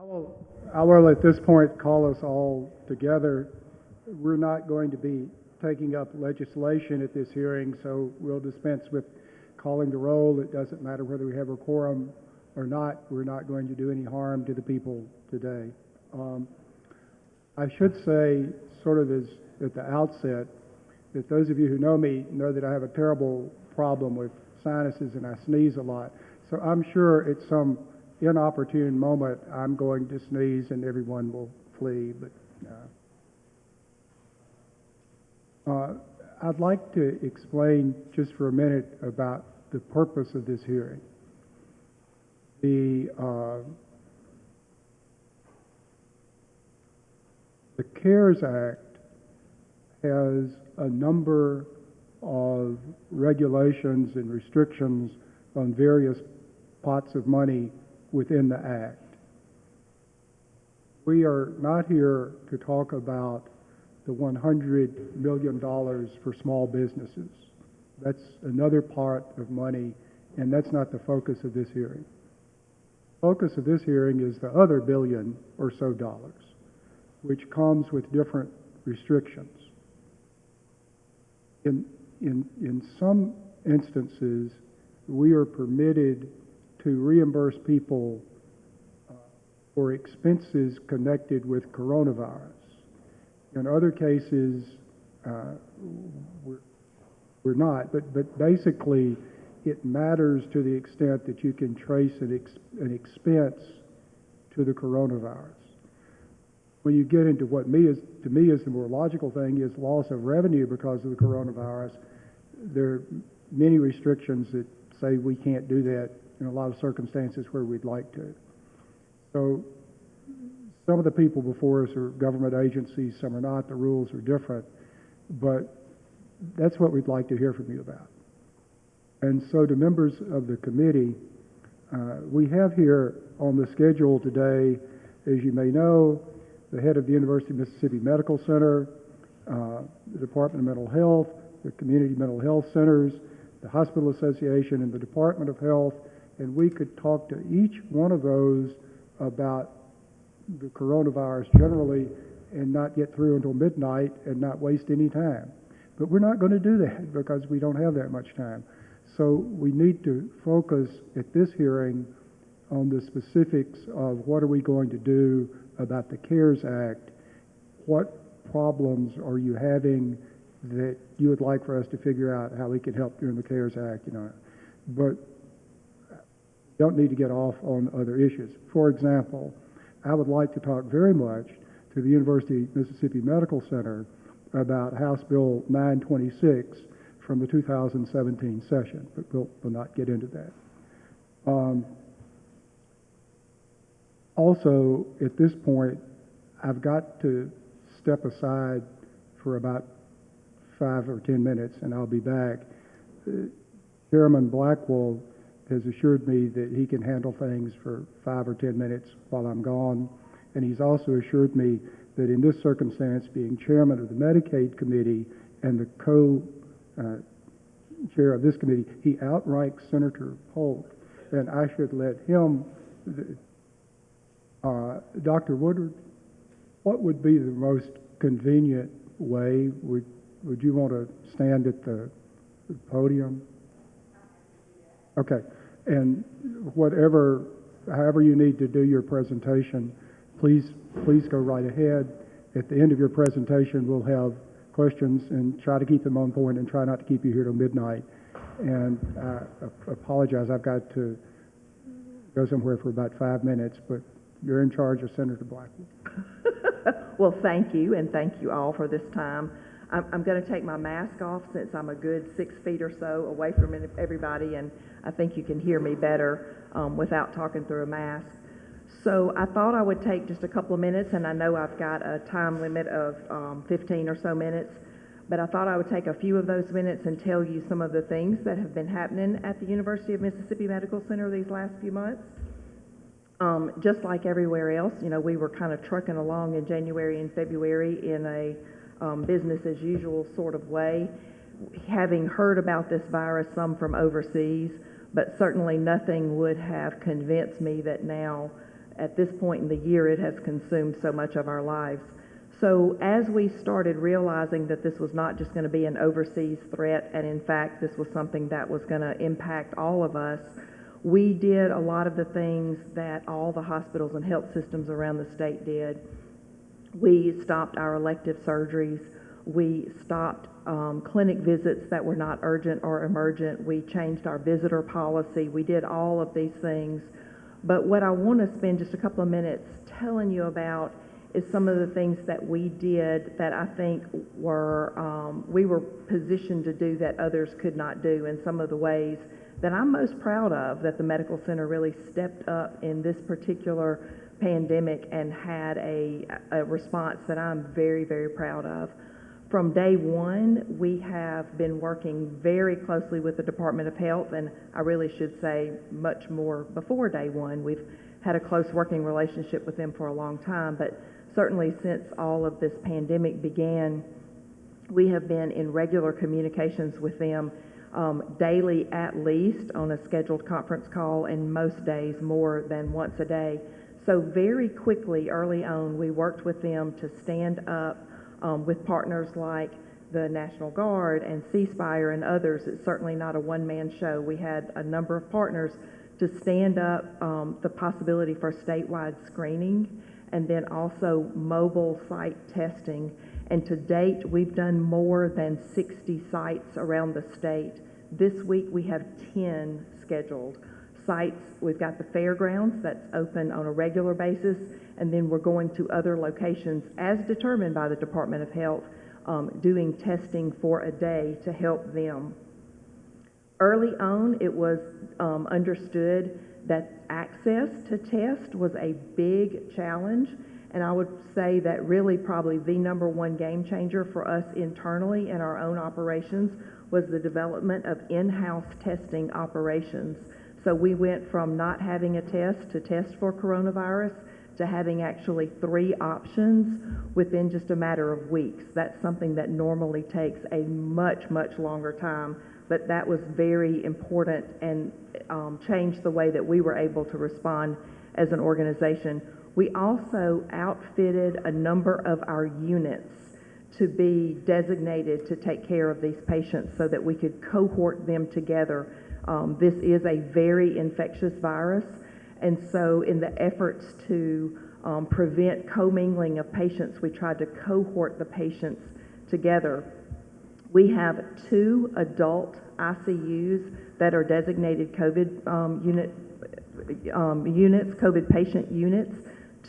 I will at this point call us all together. We're not going to be taking up legislation at this hearing, so we'll dispense with calling the roll. It doesn't matter whether we have a quorum or not. We're not going to do any harm to the people today. I should say, sort of as at the outset, that those of you who know me know that I have a terrible problem with sinuses and I sneeze a lot. So I'm sure at some inopportune moment I'm going to sneeze and everyone will flee. But I'd like to explain just for a minute about the purpose of this hearing. The CARES Act has a number of regulations and restrictions on various pots of money within the Act. We are not here to talk about the $100 million for small businesses. That's another part of money, and that's not the focus of this hearing. The focus of this hearing is the other billion or so dollars, which comes with different restrictions. In some instances, we are permitted to reimburse people for expenses connected with coronavirus. In other cases, we're not, but basically it matters to the extent that you can trace an expense to the coronavirus. When you get into what to me is the more logical thing is loss of revenue because of the coronavirus, there are many restrictions that say we can't do that in a lot of circumstances where we'd like to. So some of the people before us are government agencies, some are not. The rules are different, but that's what we'd like to hear from you about. And so to members of the committee, we have here on the schedule today, as you may know, the head of the University of Mississippi Medical Center, the Department of Mental Health, the Community Mental Health Centers, the Hospital Association, and the Department of Health, and we could talk to each one of those about the coronavirus generally and not get through until midnight and not waste any time. But we're not going to do that because we don't have that much time. So we need to focus at this hearing on the specifics of what are we going to do about the CARES Act. What problems are you having that you would like for us to figure out how we can help during the CARES Act, but don't need to get off on other issues. For example, I would like to talk very much to the University of Mississippi Medical Center about House Bill 926 from the 2017 session, but we'll not get into that. Also, at this point, I've got to step aside for about 5 or 10 minutes, and I'll be back. Chairman Blackwell has assured me that he can handle things for 5 or 10 minutes while I'm gone, and he's also assured me that in this circumstance, being chairman of the Medicaid committee and the co-chair of this committee, he outranks Senator Polk, and I should let him. Dr. Woodward, what would be the most convenient way? Would you want to stand at the podium? Okay, and however you need to do your presentation, please go right ahead. At the end of your presentation, we'll have questions and try to keep them on point and try not to keep you here till midnight. And I apologize, I've got to go somewhere for about 5 minutes, but you're in charge of Senator Blackwell. Well, thank you, and thank you all for this time. I'm going to take my mask off since I'm a good 6 feet or so away from everybody, and I think you can hear me better without talking through a mask. So I thought I would take just a couple of minutes, and I know I've got a time limit of 15 or so minutes, but I thought I would take a few of those minutes and tell you some of the things that have been happening at the University of Mississippi Medical Center these last few months. Just like everywhere else, we were kind of trucking along in January and February in a business as usual sort of way, having heard about this virus, some from overseas, but certainly nothing would have convinced me that now At this point in the year, it has consumed so much of our lives. So as we started realizing that this was not just going to be an overseas threat, and in fact this was something that was going to impact all of us, we did a lot of the things that all the hospitals and health systems around the state did. We stopped our elective surgeries. We stopped clinic visits that were not urgent or emergent. We changed our visitor policy. We did all of these things. But what I want to spend just a couple of minutes telling you about is some of the things that we did that I think were, we were positioned to do that others could not do, and some of the ways that I'm most proud of that the medical center really stepped up in this particular pandemic and had a response that I'm very, very proud of. From day one, we have been working very closely with the Department of Health, and I really should say much more before day one. We've had a close working relationship with them for a long time, but certainly since all of this pandemic began, we have been in regular communications with them daily at least on a scheduled conference call, and most days more than once a day. So very quickly, early on, we worked with them to stand up with partners like the National Guard and C Spire and others. It's certainly not a one-man show. We had a number of partners to stand up the possibility for statewide screening and then also mobile site testing. And to date, we've done more than 60 sites around the state. This week, we have 10 scheduled sites. We've got the fairgrounds that's open on a regular basis, and then we're going to other locations as determined by the Department of Health, doing testing for a day to help them. Early on, it was understood that access to test was a big challenge, and I would say that really probably the number one game changer for us internally in our own operations was the development of in-house testing operations. So we went from not having a test to test for coronavirus to having actually 3 options within just a matter of weeks. That's something that normally takes a much, much longer time, but that was very important and changed the way that we were able to respond as an organization. We also outfitted a number of our units to be designated to take care of these patients so that we could cohort them together. This is a very infectious virus, and so in the efforts to prevent commingling of patients, we tried to cohort the patients together. We have 2 adult ICUs that are designated COVID units, COVID patient units.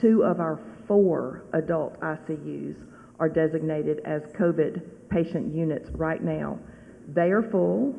2 of our 4 adult ICUs are designated as COVID patient units right now. They are full.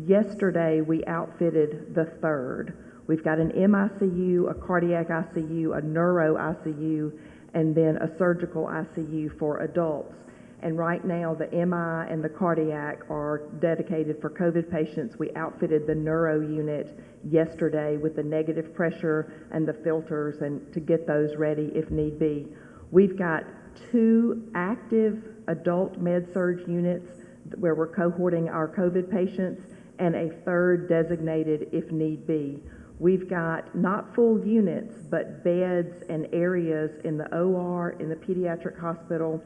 Yesterday, we outfitted the 3rd. We've got an MICU, a cardiac ICU, a neuro ICU, and then a surgical ICU for adults. And right now, the MI and the cardiac are dedicated for COVID patients. We outfitted the neuro unit yesterday with the negative pressure and the filters and to get those ready if need be. We've got 2 active adult med-surg units where we're cohorting our COVID patients, and a 3rd designated if need be. We've got not full units, but beds and areas in the OR, in the pediatric hospital,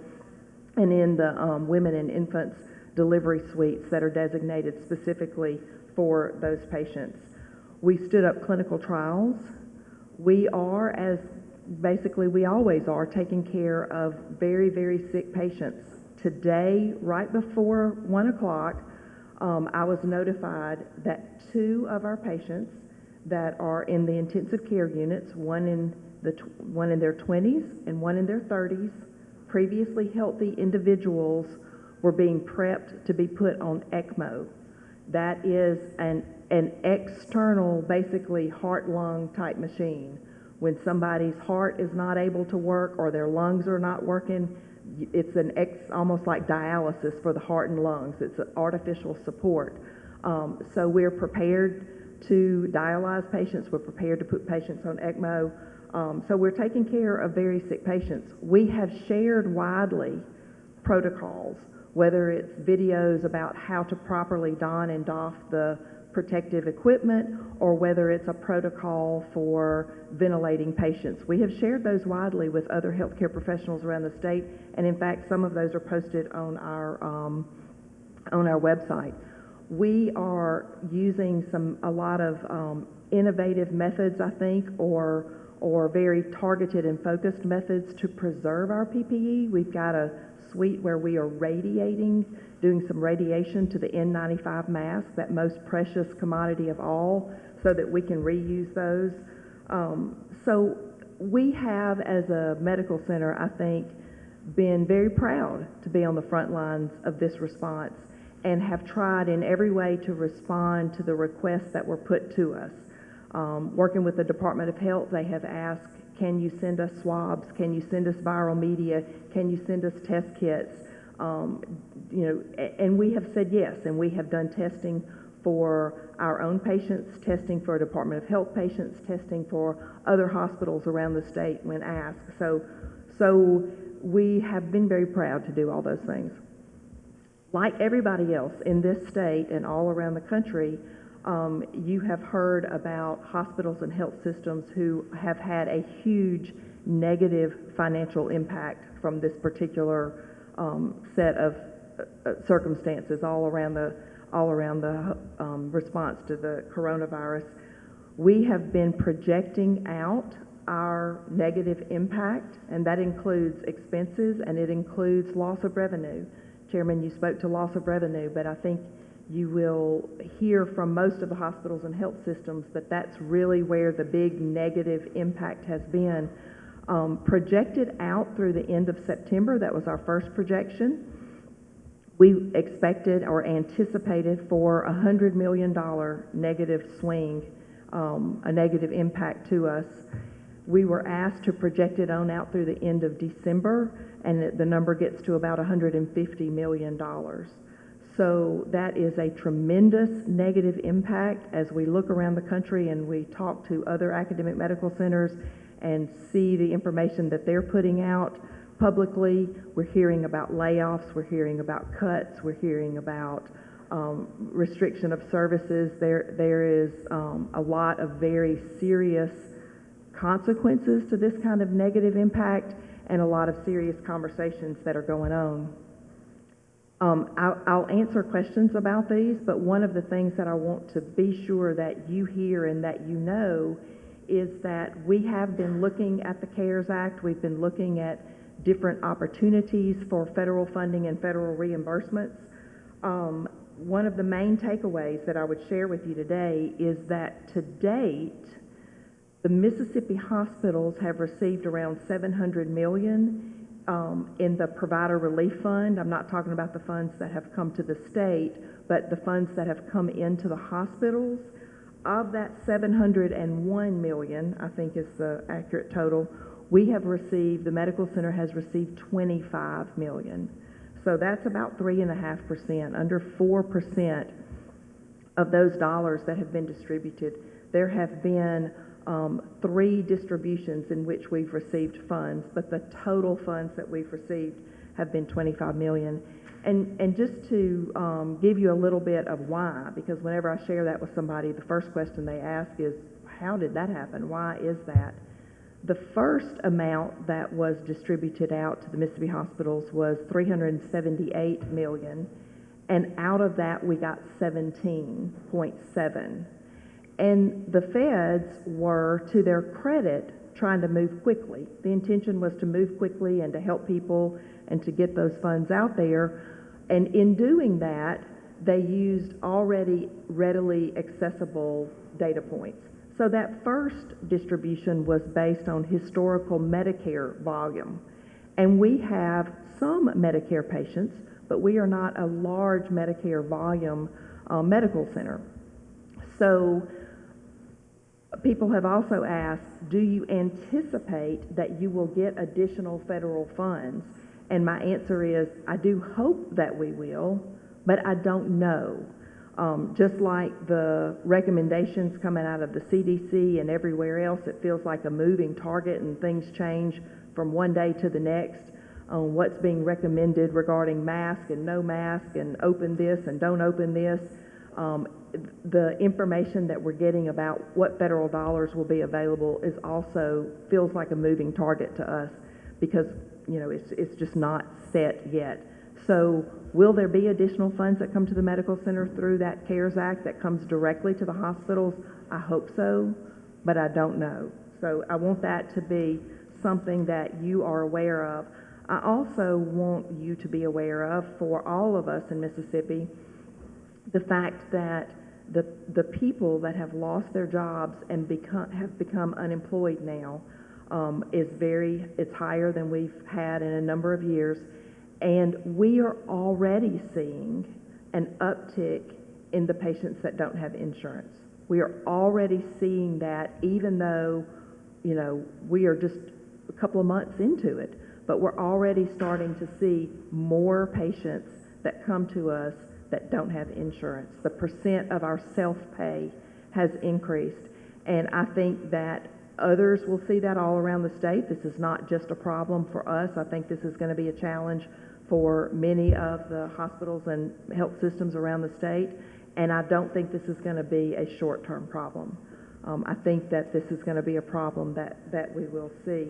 and in the women and infants delivery suites that are designated specifically for those patients. We stood up clinical trials. We are, as basically we always are, taking care of very, very sick patients. Today, right before 1 o'clock, I was notified that 2 of our patients that are in the intensive care units, one in their 20s and one in their 30s, previously healthy individuals, were being prepped to be put on ECMO. That is an external, basically heart-lung type machine. When somebody's heart is not able to work or their lungs are not working, it's almost like dialysis for the heart and lungs. It's an artificial support. So we're prepared to dialyze patients. We're prepared to put patients on ECMO. So we're taking care of very sick patients. We have shared widely protocols, whether it's videos about how to properly don and doff the protective equipment or whether it's a protocol for ventilating patients. We have shared those widely with other healthcare professionals around the state, and in fact, some of those are posted on our website. We are using a lot of innovative methods, I think, or very targeted and focused methods to preserve our PPE. We've got a suite where we are doing some radiation to the N95 mask, that most precious commodity of all, so that we can reuse those. So we have, as a medical center, I think, been very proud to be on the front lines of this response and have tried in every way to respond to the requests that were put to us. Working with the Department of Health, they have asked, can you send us swabs? Can you send us viral media? Can you send us test kits? And we have said yes, and we have done testing for our own patients, testing for Department of Health patients, testing for other hospitals around the state when asked. So we have been very proud to do all those things. Like everybody else in this state and all around the country, you have heard about hospitals and health systems who have had a huge negative financial impact from this particular set of circumstances all around the response to the coronavirus. We have been projecting out our negative impact, and that includes expenses and it includes loss of revenue. Chairman, you spoke to loss of revenue, but I think you will hear from most of the hospitals and health systems that that's really where the big negative impact has been. Projected out through the end of September, that was our first projection. We expected or anticipated for a $100 million negative swing, a negative impact to us. We were asked to project it on out through the end of December, and the number gets to about $150 million. So that is a tremendous negative impact as we look around the country and we talk to other academic medical centers and see the information that they're putting out publicly. We're hearing about layoffs, we're hearing about cuts, we're hearing about restriction of services. There is a lot of very serious consequences to this kind of negative impact and a lot of serious conversations that are going on. I'll answer questions about these, but one of the things that I want to be sure that you hear and that you know is that we have been looking at the CARES Act. We've been looking at different opportunities for federal funding and federal reimbursements. One of the main takeaways that I would share with you today is that to date, the Mississippi hospitals have received around $700 million in the Provider Relief Fund. I'm not talking about the funds that have come to the state, but the funds that have come into the hospitals. Of that $701 million, I think is the accurate total, the medical center has received $25 million. So that's about 3.5%, under 4% of those dollars that have been distributed. There have been 3 distributions in which we've received funds, but the total funds that we've received have been $25 million. And just to give you a little bit of why, because whenever I share that with somebody, the first question they ask is, how did that happen? Why is that? The first amount that was distributed out to the Mississippi hospitals was $378 million, and out of that we got 17.7. And the feds were, to their credit, trying to move quickly. The intention was to move quickly and to help people and to get those funds out there. And in doing that, they used already readily accessible data points. So that first distribution was based on historical Medicare volume. And we have some Medicare patients, but we are not a large Medicare volume medical center. So people have also asked, do you anticipate that you will get additional federal funds? And my answer is, I do hope that we will, but I don't know. Just like the recommendations coming out of the CDC and everywhere else, it feels like a moving target and things change from one day to the next on what's being recommended regarding mask and no mask and open this and don't open this. The information that we're getting about what federal dollars will be available is also feels like a moving target to us because, you know, it's just not set yet. So will there be additional funds that come to the medical center through that CARES Act that comes directly to the hospitals? I hope so, but I don't know. So I want that to be something that you are aware of. I also want you to be aware of, for all of us in Mississippi, the fact that the people that have lost their jobs and have become unemployed now it's higher than we've had in a number of years, and we are already seeing an uptick in the patients that don't have insurance. We are already seeing that, even though, you know, we are just a couple of months into it, but we're already starting to see more patients that come to us that don't have insurance. The percent of our self-pay has increased, and I think that others will see that all around the state. This is not just a problem for us. I think this is going to be a challenge for many of the hospitals and health systems around the state, and I don't think this is going to be a short-term problem. I think that this is going to be a problem that we will see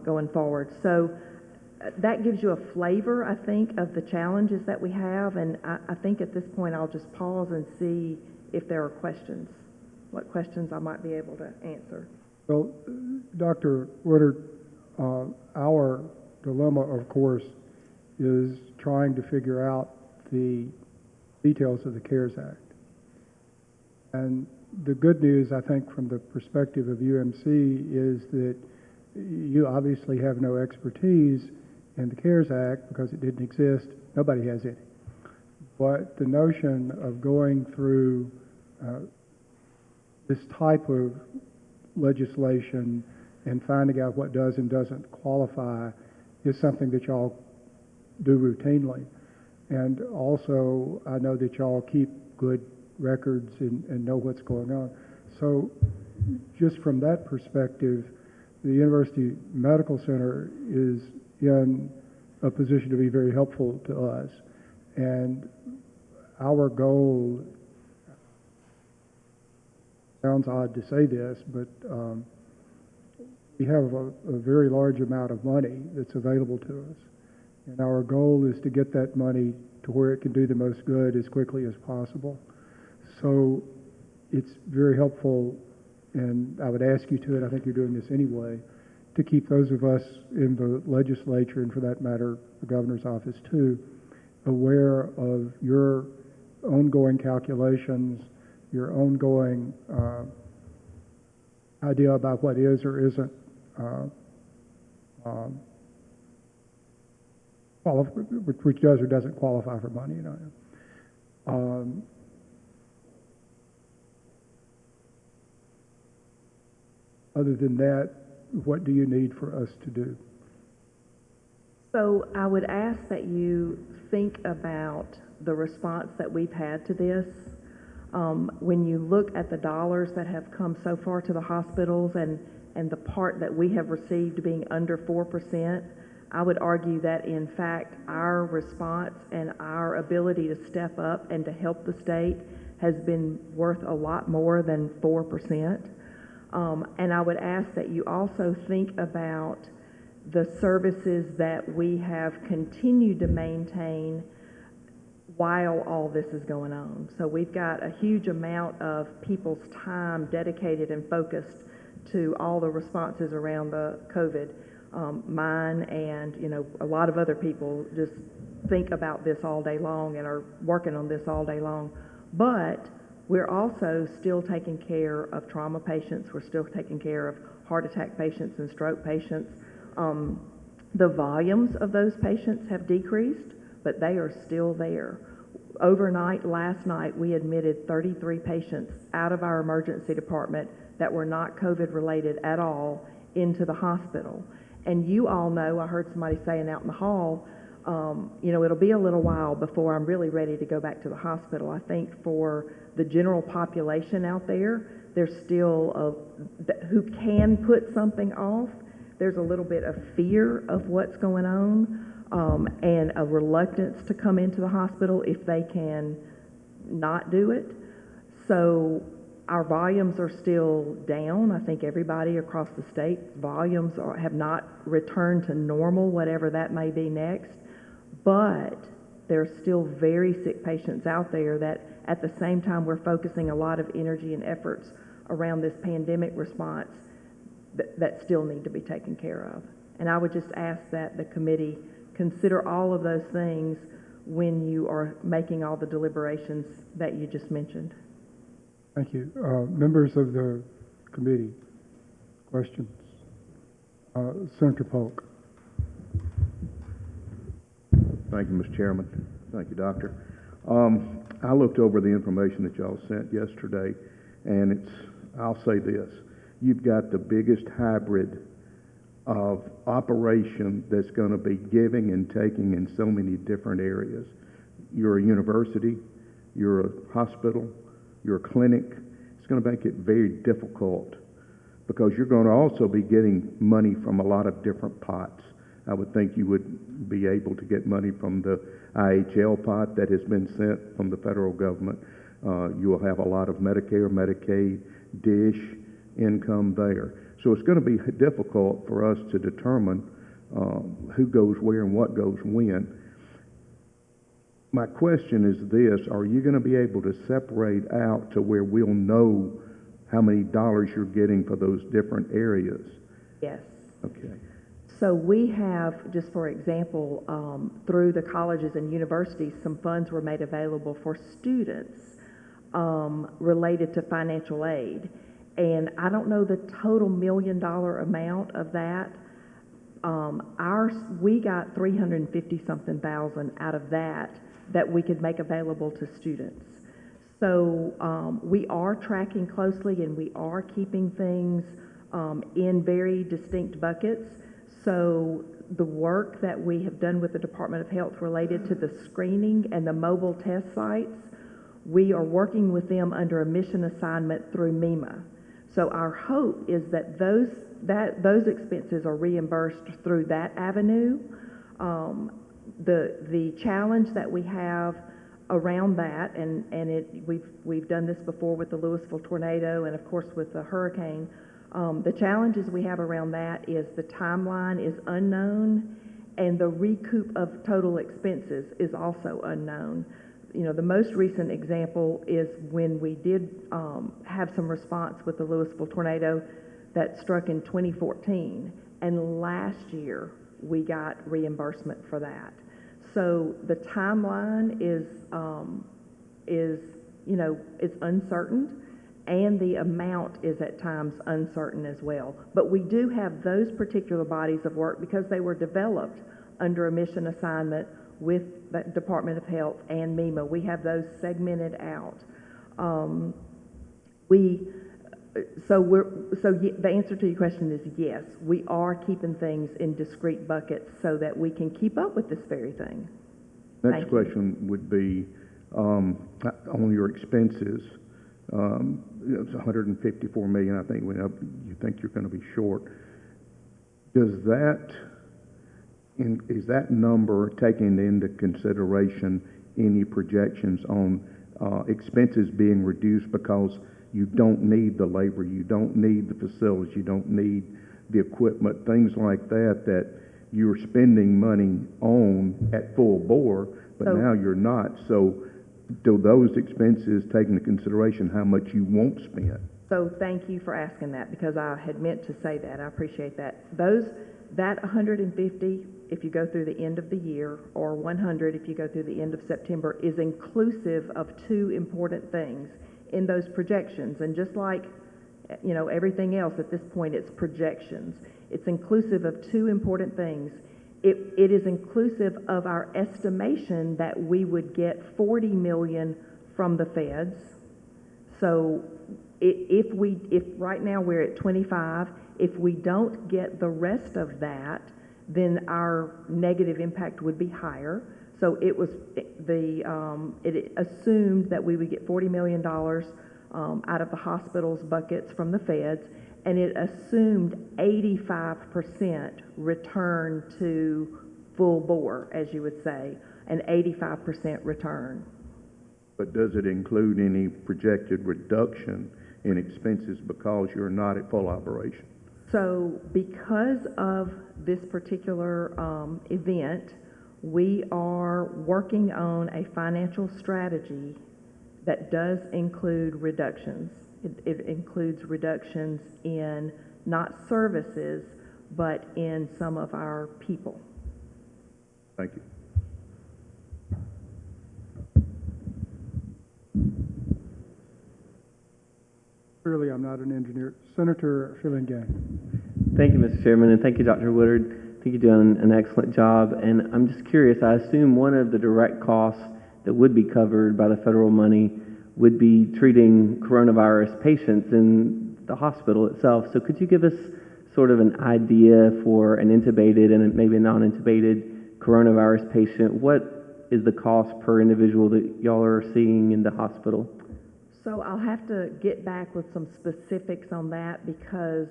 going forward. So that gives you a flavor, I think, of the challenges that we have, and I think at this point I'll just pause and see if there are questions, what questions I might be able to answer. Well, Dr. Woodard, our dilemma, of course, is trying to figure out the details of the CARES Act. And the good news, I think, from the perspective of UMC is that you obviously have no expertise in the CARES Act because it didn't exist. Nobody has any. But the notion of going through this type of legislation and finding out what does and doesn't qualify is something that y'all do routinely. And also, I know that y'all keep good records and know what's going on. So just from that perspective, the University Medical Center is in a position to be very helpful to us. And our goal, sounds odd to say this, but we have a very large amount of money that's available to us. And our goal is to get that money to where it can do the most good as quickly as possible. So it's very helpful, and I would ask you to, and I think you're doing this anyway, to keep those of us in the legislature, and for that matter, the governor's office too, aware of your ongoing calculations, your ongoing idea about what is or isn't which does or doesn't qualify for money. You know. Other than that, what do you need for us to do? So I would ask that you think about the response that we've had to this. When you look at the dollars that have come so far to the hospitals and the part that we have received being under 4%, I would argue that, in fact, our response and our ability to step up and to help the state has been worth a lot more than 4%. And I would ask that you also think about the services that we have continued to maintain while all this is going on. So we've got a huge amount of people's time dedicated and focused to all the responses around the COVID. Mine and, you know, a lot of other people just think about this all day long and are working on this all day long. But we're also still taking care of trauma patients. We're still taking care of heart attack patients and stroke patients. The volumes of those patients have decreased, but they are still there. Overnight, last night, we admitted 33 patients out of our emergency department that were not COVID related at all into the hospital. And you all know, I heard somebody saying out in the hall, you know, it'll be a little while before I'm really ready to go back to the hospital. I think for the general population out there, there's still who can put something off. There's a little bit of fear of what's going on, and a reluctance to come into the hospital if they can not do it. So our volumes are still down. I think everybody across the state, have not returned to normal, whatever that may be next. But there's still very sick patients out there that at the same time we're focusing a lot of energy and efforts around this pandemic response that still need to be taken care of. And I would just ask that the committee consider all of those things when you are making all the deliberations that you just mentioned. Thank you. Members of the committee, questions? Senator Polk. Thank you, Mr. Chairman. Thank you, Doctor. I looked over the information that y'all sent yesterday, and I'll say this, you've got the biggest hybrid of operation that's going to be giving and taking in so many different areas. You're a university, you're a hospital, you're a clinic. It's going to make it very difficult because you're going to also be getting money from a lot of different pots. I would think you would be able to get money from the IHL pot that has been sent from the federal government. You will have a lot of Medicare, Medicaid, DISH income there. So it's going to be difficult for us to determine who goes where and what goes when. My question is this, are you going to be able to separate out to where we'll know how many dollars you're getting for those different areas? Yes. Okay. So we have, just for example, through the colleges and universities, some funds were made available for students related to financial aid. And I don't know the total $1 million amount of that. We got $350-something thousand out of that we could make available to students. So we are tracking closely and we are keeping things in very distinct buckets. So the work that we have done with the Department of Health related to the screening and the mobile test sites, we are working with them under a mission assignment through MEMA. So our hope is that those expenses are reimbursed through that avenue. The challenge that we have around that, we've done this before with the Louisville tornado and of course with the hurricane. The challenges we have around that is the timeline is unknown and the recoup of total expenses is also unknown. You know, the most recent example is when we did have some response with the Louisville tornado that struck in 2014, and last year we got reimbursement for that. So the timeline is it's uncertain, and the amount is at times uncertain as well. But we do have those particular bodies of work because they were developed under a mission assignment with the Department of Health and MEMA. We have those segmented out. The answer to your question is yes, we are keeping things in discrete buckets so that we can keep up with this very thing. Next question would be on your expenses. It's $154 million. I think you think you're going to be short. Is that number taking into consideration any projections on expenses being reduced because you don't need the labor, you don't need the facilities, you don't need the equipment, things like that you're spending money on at full bore, but now you're not. So do those expenses take into consideration how much you won't spend? So thank you for asking that because I had meant to say that. I appreciate that. That 150, if you go through the end of the year, or 100 if you go through the end of September, is inclusive of two important things in those projections. And just like, everything else at this point, it's projections. It's inclusive of two important things. It is inclusive of our estimation that we would get $40 million from the feds. So if right now we're at 25, if we don't get the rest of that, then our negative impact would be higher. So it assumed that we would get $40 million out of the hospital's buckets from the feds, and it assumed 85% return to full bore, as you would say, an 85% return. But does it include any projected reduction in expenses because you're not at full operation? So because of this particular event, we are working on a financial strategy that does include reductions. It includes reductions in not services, but in some of our people. Thank you. Clearly, I'm not an engineer. Senator Fillingham. Thank you, Mr. Chairman, and thank you, Dr. Woodard. I think you're doing an excellent job. And I'm just curious, I assume one of the direct costs that would be covered by the federal money would be treating coronavirus patients in the hospital itself. So could you give us sort of an idea for an intubated and maybe a non-intubated coronavirus patient? What is the cost per individual that y'all are seeing in the hospital? So I'll have to get back with some specifics on that because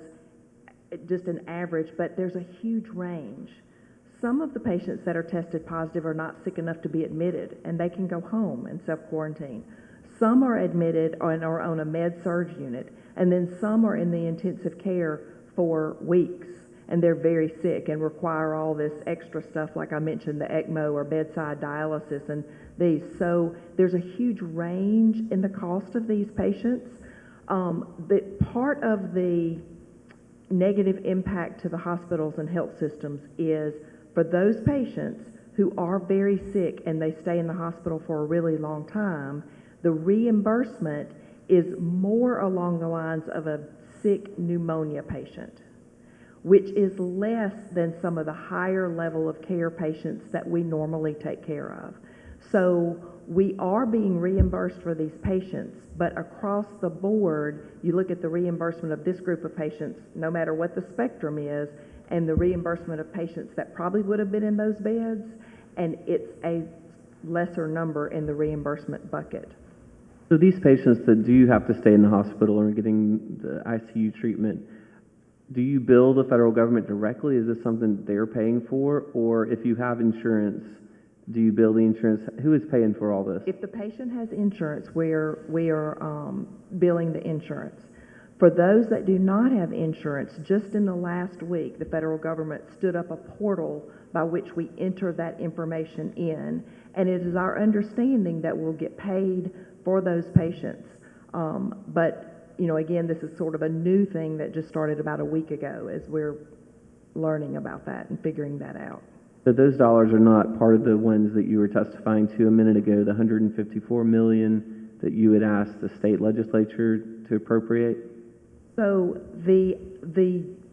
just an average, but there's a huge range. Some of the patients that are tested positive are not sick enough to be admitted, and they can go home and self-quarantine. Some are admitted and are on a med-surg unit, and then some are in the intensive care for weeks, and they're very sick and require all this extra stuff, like I mentioned, the ECMO or bedside dialysis and these. So there's a huge range in the cost of these patients. Part of the negative impact to the hospitals and health systems is for those patients who are very sick and they stay in the hospital for a really long time, the reimbursement is more along the lines of a sick pneumonia patient, which is less than some of the higher level of care patients that we normally take care of. So we are being reimbursed for these patients, but across the board, you look at the reimbursement of this group of patients, no matter what the spectrum is, and the reimbursement of patients that probably would have been in those beds, and it's a lesser number in the reimbursement bucket. So these patients that do have to stay in the hospital or getting the ICU treatment, do you bill the federal government directly? Is this something they're paying for? Or if you have insurance, do you bill the insurance? Who is paying for all this? If the patient has insurance, we are billing the insurance. For those that do not have insurance, just in the last week, the federal government stood up a portal by which we enter that information in, and it is our understanding that we'll get paid for those patients. But, you know, again, this is sort of a new thing that just started about a week ago as we're learning about that and figuring that out. So those dollars are not part of the ones that you were testifying to a minute ago, the $154 million that you had asked the state legislature to appropriate? So the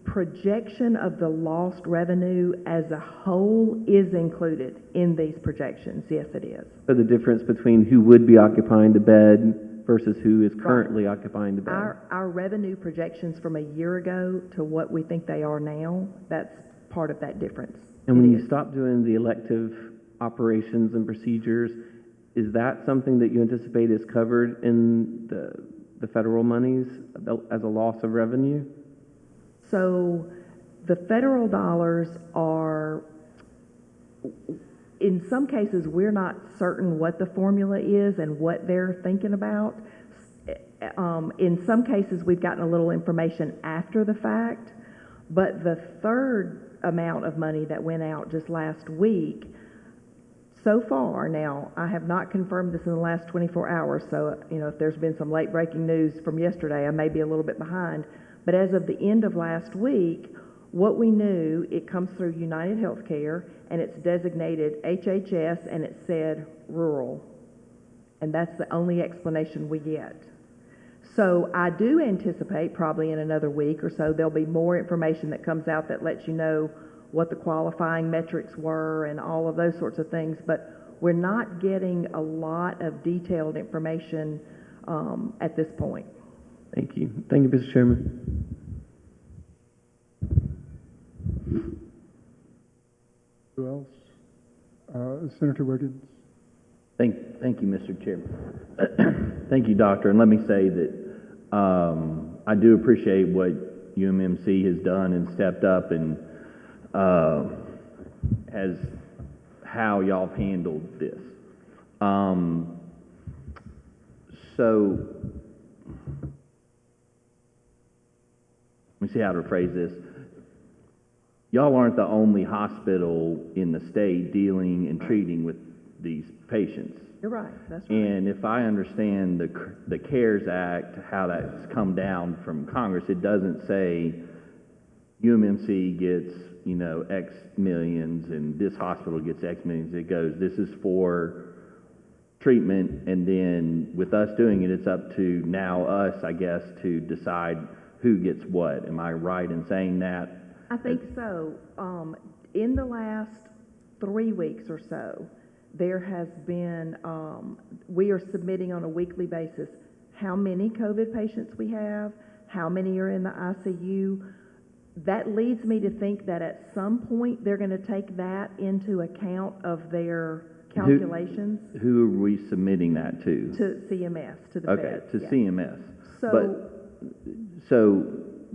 projection of the lost revenue as a whole is included in these projections. Yes, it is. So the difference between who would be occupying the bed versus who is currently occupying the bed? Our revenue projections from a year ago to what we think they are now, that's part of that difference. And when you stop doing the elective operations and procedures, is that something that you anticipate is covered in the federal monies as a loss of revenue? So the federal dollars are, in some cases, we're not certain what the formula is and what they're thinking about. In some cases, we've gotten a little information after the fact, but the third amount of money that went out just last week, so far, now, I have not confirmed this in the last 24 hours, so, you know, if there's been some late breaking news from yesterday, I may be a little bit behind, but as of the end of last week, what we knew, it comes through United Healthcare, and it's designated HHS, and it said rural, and that's the only explanation we get. So I do anticipate probably in another week or so there'll be more information that comes out that lets you know what the qualifying metrics were and all of those sorts of things, but we're not getting a lot of detailed information at this point. Thank you. Thank you, Mr. Chairman. Who else? Senator Wiggins. Thank you, Mr. Chairman. Thank you, Doctor. And let me say that I do appreciate what UMMC has done and stepped up and as how y'all have handled this. So, let me see how to phrase this. Y'all aren't the only hospital in the state dealing and treating with these patients. You're right, that's right. And if I understand the CARES Act, how that's come down from Congress, it doesn't say UMMC gets, you know, X millions and this hospital gets X millions. It goes, this is for treatment, and then with us doing it, it's up to now us, I guess, to decide who gets what. Am I right in saying that? I think so. In the last 3 weeks or so, there has been, we are submitting on a weekly basis how many COVID patients we have, how many are in the ICU. That leads me to think that at some point, they're going to take that into account of their calculations Who are we submitting that to? to CMS, to the Okay, feds. to yeah. CMS. So, So,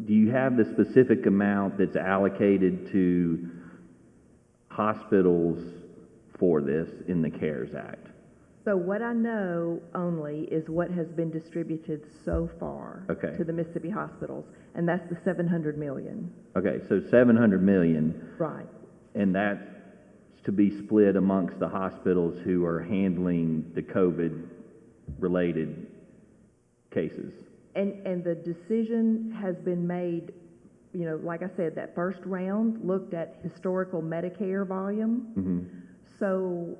do you have the specific amount that's allocated to hospitals for this in the CARES Act? so what I know only is what has been distributed so far Okay. to the Mississippi hospitals, and that's the 700 million. Okay, so 700 million, Right. and that's to be split amongst the hospitals who are handling the COVID-related cases. And the decision has been made, you know, like I said, that first round looked at historical Medicare volume. Mm-hmm. So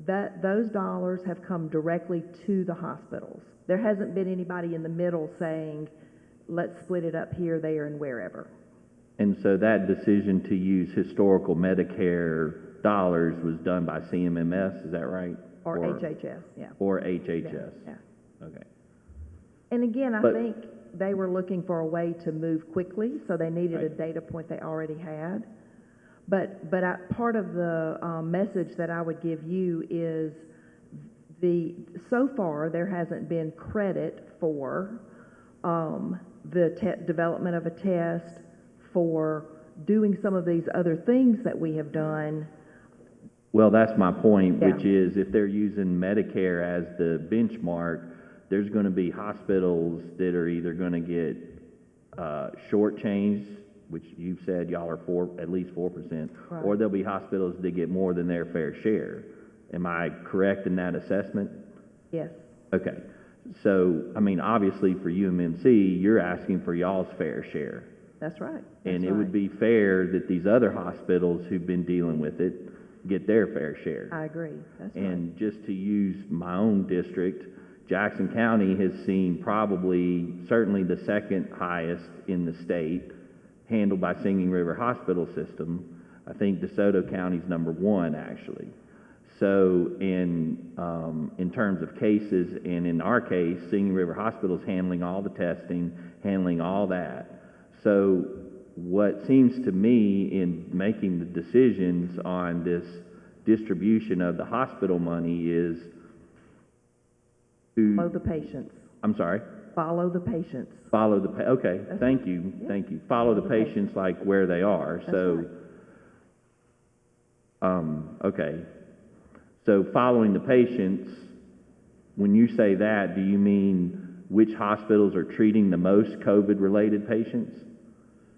that those dollars have come directly to the hospitals. There hasn't been anybody in the middle saying, let's split it up here, there, and wherever. And so that decision to use historical Medicare dollars was done by CMMS, is that right? Or HHS, yeah. Or HHS? Yeah. Okay. And again, I But- think they were looking for a way to move quickly, so they needed a Right. data point they already had. But part of the message that I would give you is so far there hasn't been credit for the development of a test, for doing some of these other things that we have done. Well, that's my point, Yeah. which is if they're using Medicare as the benchmark, there's going to be hospitals that are either going to get shortchanged, which you've said y'all are at least 4%, Right. or there'll be hospitals that get more than their fair share. Am I correct in that assessment? Yes, Okay. So, I mean, obviously for UMMC, you're asking for y'all's fair share. that's right. And That's it would right. be fair that these other hospitals who've been dealing with it get their fair share. I agree, that's right. And just to use my own district, Jackson County has seen certainly the second highest in the state, handled by Singing River Hospital System. I think DeSoto County's number 1, actually. So in terms of cases, and in our case, Singing River Hospital's handling all the testing, handling all that. So what seems to me in making the decisions on this distribution of the hospital money is to... Follow the patients. I'm sorry? Follow the patients. Follow the, okay, That's thank right. you, Yeah. thank you. Follow the patients like where they are, That's so, right. okay. So following the patients, when you say that, do you mean which hospitals are treating the most COVID-related patients?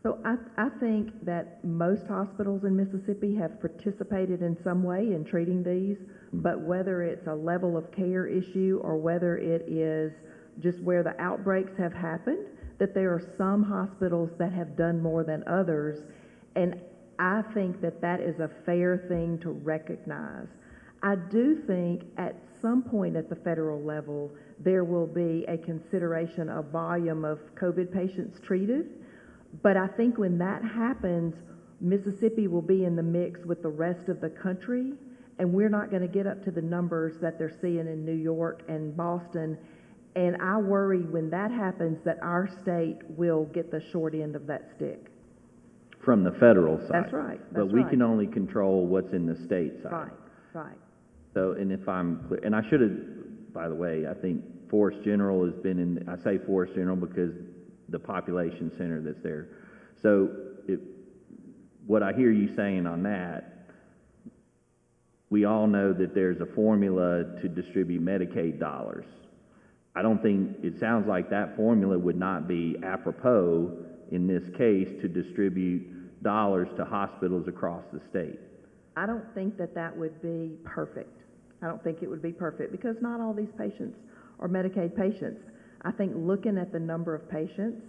So I think that most hospitals in Mississippi have participated in some way in treating these, but whether it's a level of care issue or whether it is just where the outbreaks have happened, that there are some hospitals that have done more than others, and I think that that is a fair thing to recognize. I do think at some point at the federal level, there will be a consideration of volume of COVID patients treated. But I think when that happens, Mississippi will be in the mix with the rest of the country, and we're not going to get up to the numbers that they're seeing in New York and Boston. And I worry when that happens that our state will get the short end of that stick. From the federal side? That's right, But that's we right. can only control what's in the state side. Right, right. So, and if I'm clear, and I should have, by the way, I think Forest General has been in, I say Forest General because the population center that's there. So what I hear you saying on that, we all know that there's a formula to distribute Medicaid dollars. I don't think, it sounds like that formula would not be apropos in this case to distribute dollars to hospitals across the state. I don't think that that would be perfect. I don't think it would be perfect because not all these patients are Medicaid patients. I think looking at the number of patients,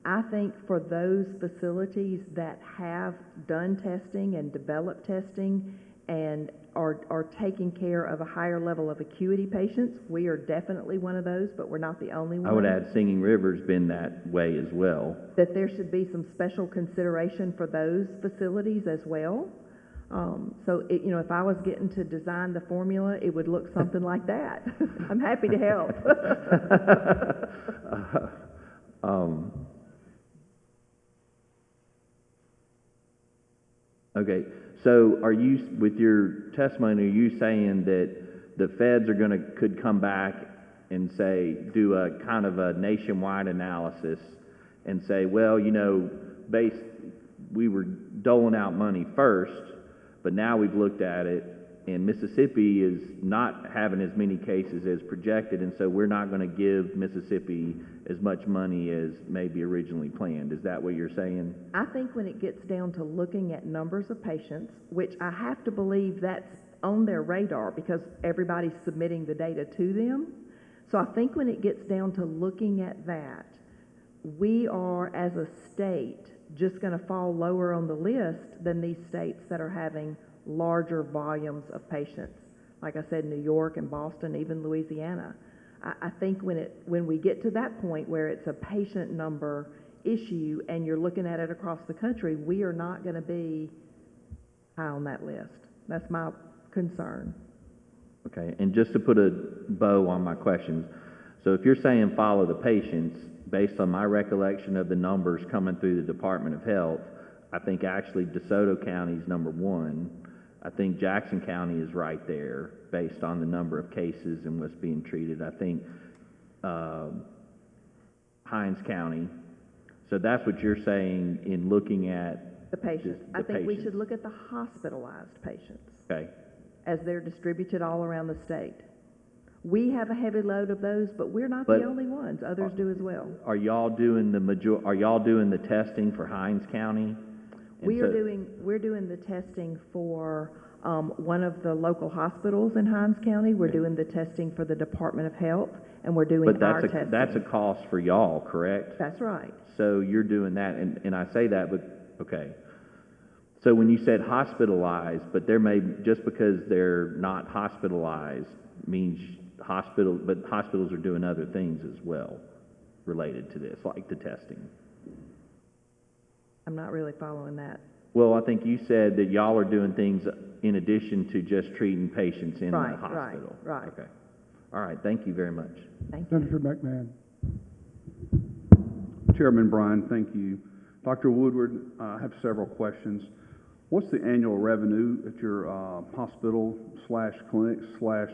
I think for those facilities that have done testing and developed testing and are taking care of a higher level of acuity patients, we are definitely one of those, but we're not the only one. I would add Singing River's been that way as well. That there should be some special consideration for those facilities as well. So, if I was getting to design the formula, it would look something like that. I'm happy to help. Okay, so are you, with your testimony, are you saying that the feds could come back and say, do a kind of a nationwide analysis and say, well, we were doling out money first, but now we've looked at it, and Mississippi is not having as many cases as projected, and so we're not going to give Mississippi as much money as maybe originally planned. Is that what you're saying? I think when it gets down to looking at numbers of patients, which I have to believe that's on their radar because everybody's submitting the data to them. So I think when it gets down to looking at that, we are, as a state, just going to fall lower on the list than these states that are having larger volumes of patients. Like I said, New York and Boston, even Louisiana. I think when we get to that point where it's a patient number issue and you're looking at it across the country, we are not going to be high on that list. That's my concern. Okay, and just to put a bow on my questions, so if you're saying follow the patients, based on my recollection of the numbers coming through the Department of Health, I think actually DeSoto County is number one. I think Jackson County is right there based on the number of cases and what's being treated. I think Hinds County. So that's what you're saying in looking at The patients. I think we should look at the hospitalized patients. Okay. As they're distributed all around the state. We have a heavy load of those, but we're not But- the only ones. Others do as well. Are y'all doing the testing for Hinds County? And We're so- doing the testing for one of the local hospitals in Hinds County. We're doing the testing for the Department of Health, and we're doing But our testing. that's a cost for y'all, correct? That's right. So you're doing that, and I say that, but, okay. So when you said hospitalized, but just because they're not hospitalized means hospitals are doing other things as well related to this, like the testing. I'm not really following that. Well, I think you said that y'all are doing things in addition to just treating patients in the Right, hospital. right. Okay. All right, thank you very much. Thank you. Senator McMahon. Chairman Bryan, thank you. Dr. Woodward, I have several questions. What's the annual revenue at your hospital/clinic/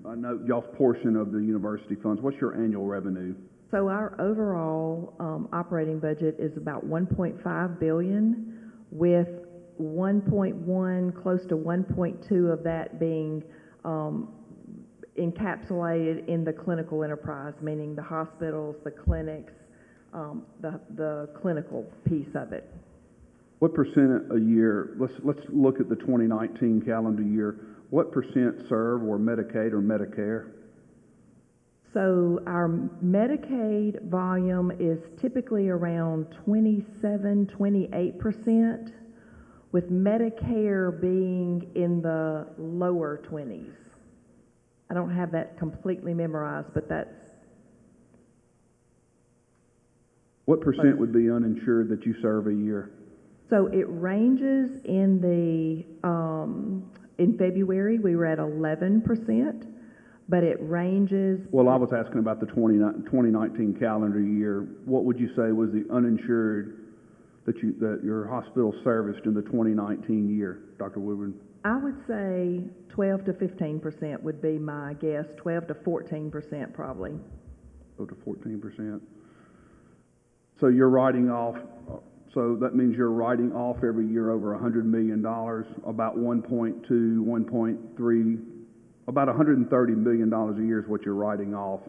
I know y'all's portion of the university funds? What's your annual revenue? So our overall operating budget is about $1.5 billion, with 1.1, close to 1.2 of that being encapsulated in the clinical enterprise, meaning the hospitals, the clinics, the clinical piece of it. What percent a year, let's look at the 2019 calendar year, what percent serve or Medicaid or Medicare? So our Medicaid volume is typically around 27, 28%, with Medicare being in the lower 20s. I don't have that completely memorized, but that's... What percent would be uninsured that you serve a year? So it ranges in in February, we were at 11%, but it ranges... Well, I was asking about the 2019 calendar year. What would you say was the uninsured that your hospital serviced in the 2019 year, Dr. Woodward? I would say 12 to 15% would be my guess, 12 to 14% probably. 12 to 14%. So you're writing off So that means you're writing off every year over $100 million, about 1.2, 1.3, about $130 million a year is what you're writing off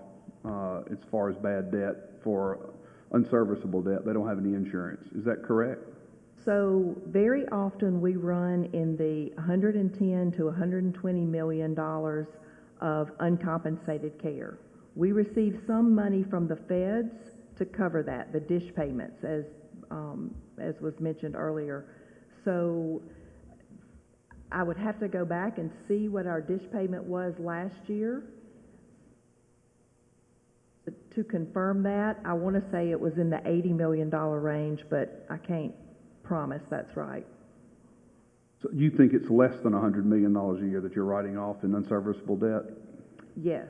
as far as bad debt for unserviceable debt. They don't have any insurance. Is that correct? So very often we run in the 110 to 120 million dollars of uncompensated care. We receive some money from the feds to cover that, the dish payments, as was mentioned earlier. So I would have to go back and see what our dish payment was last year. To confirm that, I want to say it was in the $80 million range, but I can't promise that's right. So you think it's less than $100 million a year that you're writing off in unserviceable debt? Yes.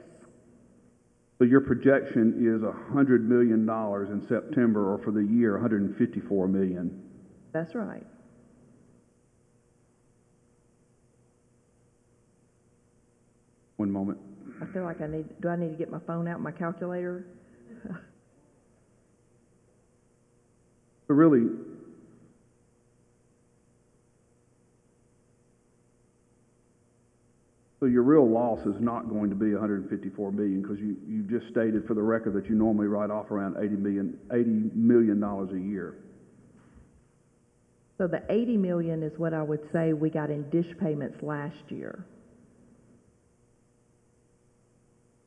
So your projection is $100 million in September, or for the year, $154 million. That's right. One moment. I feel like do I need to get my phone out, my calculator? So really, so your real loss is not going to be $154 million, because you just stated for the record that you normally write off around $80 million a year. So the 80 million is what I would say we got in dish payments last year.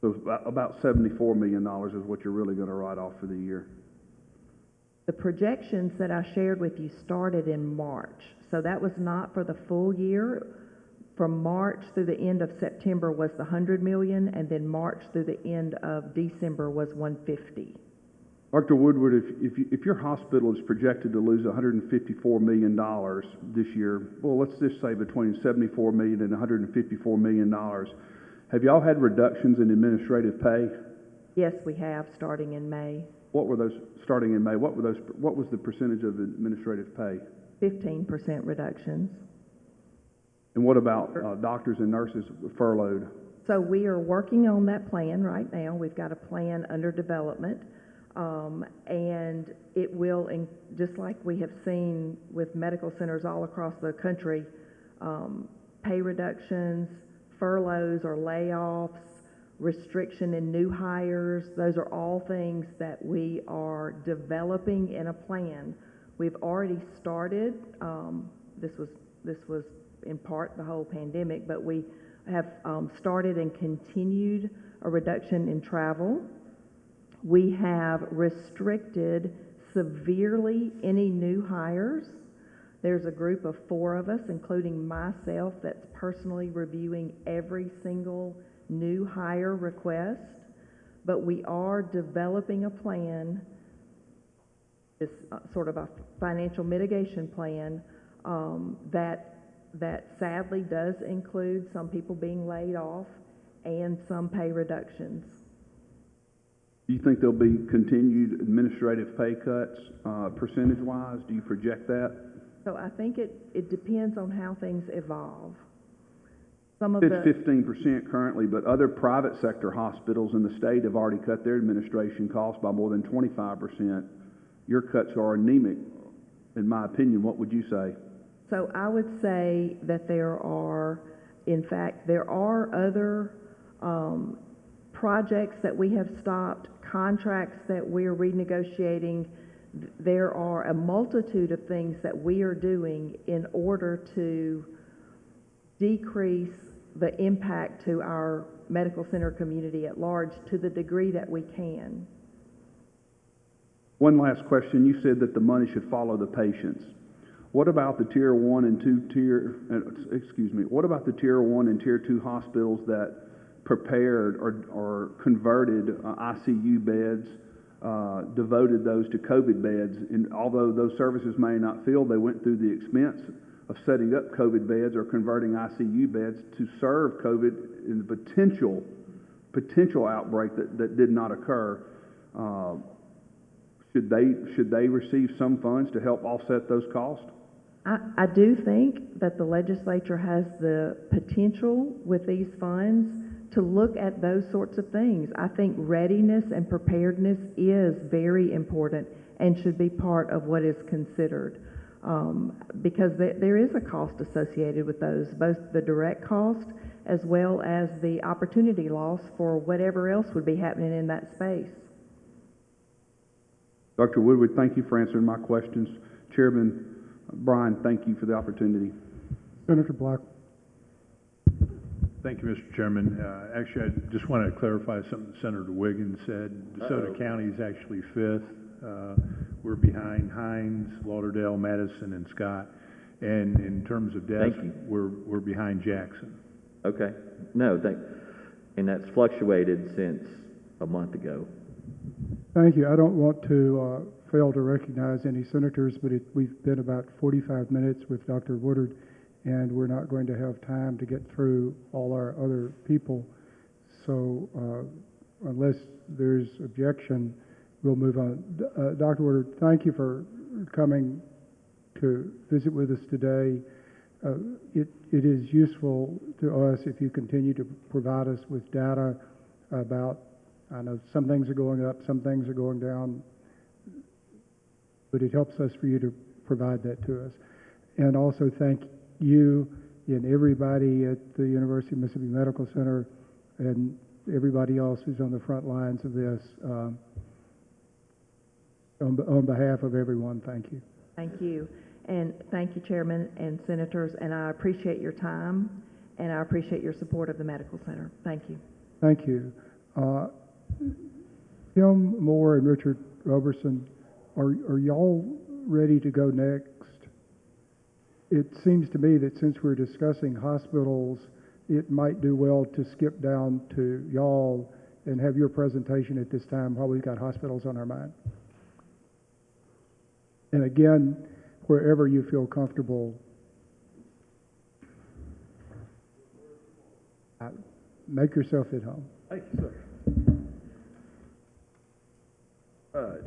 So about $74 million is what you're really going to write off for the year. The projections that I shared with you started in March. So that was not for the full year. From March through the end of September was the 100 million, and then March through the end of December was 150. Dr. Woodward, if your hospital is projected to lose $154 million this year, well, let's just say between $74 million and $154 million, have y'all had reductions in administrative pay? Yes, we have, starting in May. What were those, starting in May, what was the percentage of administrative pay? 15% reductions. And what about doctors and nurses furloughed? So we are working on that plan right now. We've got a plan under development. And it will, just like we have seen with medical centers all across the country, pay reductions, furloughs or layoffs, restriction in new hires, those are all things that we are developing in a plan. We've already started, this was in part the whole pandemic, but we have started and continued a reduction in travel. We have restricted severely any new hires. There's a group of 4 of us, including myself, that's personally reviewing every single new hire request. But we are developing a plan, this sort of a financial mitigation plan, that sadly does include some people being laid off and some pay reductions. Do you think there'll be continued administrative pay cuts, percentage-wise? Do you project that? So I think it depends on how things evolve. Some of It's the 15% currently, but other private sector hospitals in the state have already cut their administration costs by more than 25%. Your cuts are anemic, in my opinion. What would you say? So I would say that there are other projects that we have stopped, contracts that we're renegotiating. There are a multitude of things that we are doing in order to decrease the impact to our medical center community at large to the degree that we can. One last question. You said that the money should follow the patients. What about the tier 1 and 2 what about the tier 1 and tier 2 hospitals that prepared or converted ICU beds, devoted those to COVID beds, and although those services may not fill, they went through the expense of setting up COVID beds or converting ICU beds to serve COVID in the potential outbreak that did not occur. Should they receive some funds to help offset those costs? I do think that the legislature has the potential with these funds to look at those sorts of things. I think readiness and preparedness is very important, and should be part of what is considered. Because there is a cost associated with those, both the direct cost as well as the opportunity loss for whatever else would be happening in that space. Dr. Woodward, thank you for answering my questions. Chairman Bryan, thank you for the opportunity. Senator Black. Thank you, Mr. Chairman. Actually, I just wanted to clarify something Senator Wiggins said. DeSoto County is actually fifth. We're behind Hines, Lauderdale, Madison, and Scott. And in terms of deaths, Thank you. we're behind Jackson. Okay. No, and that's fluctuated since a month ago. Thank you. I don't want to fail to recognize any senators, but we've been about 45 minutes with Dr. Woodard, and we're not going to have time to get through all our other people. So unless there's objection, we'll move on. Dr. Woodard, thank you for coming to visit with us today. It is useful to us if you continue to provide us with data about, I know some things are going up, some things are going down, but it helps us for you to provide that to us. And also thank you and everybody at the University of Mississippi Medical Center and everybody else who's on the front lines of this. On behalf of everyone, thank you. Thank you. And thank you, Chairman and Senators, and I appreciate your time, and I appreciate your support of the Medical Center. Thank you. Thank you. Tim Moore and Richard Roberson, are y'all ready to go next? It seems to me that since we're discussing hospitals, it might do well to skip down to y'all and have your presentation at this time while we've got hospitals on our mind. And again, wherever you feel comfortable, make yourself at home. Thank you, sir. All right.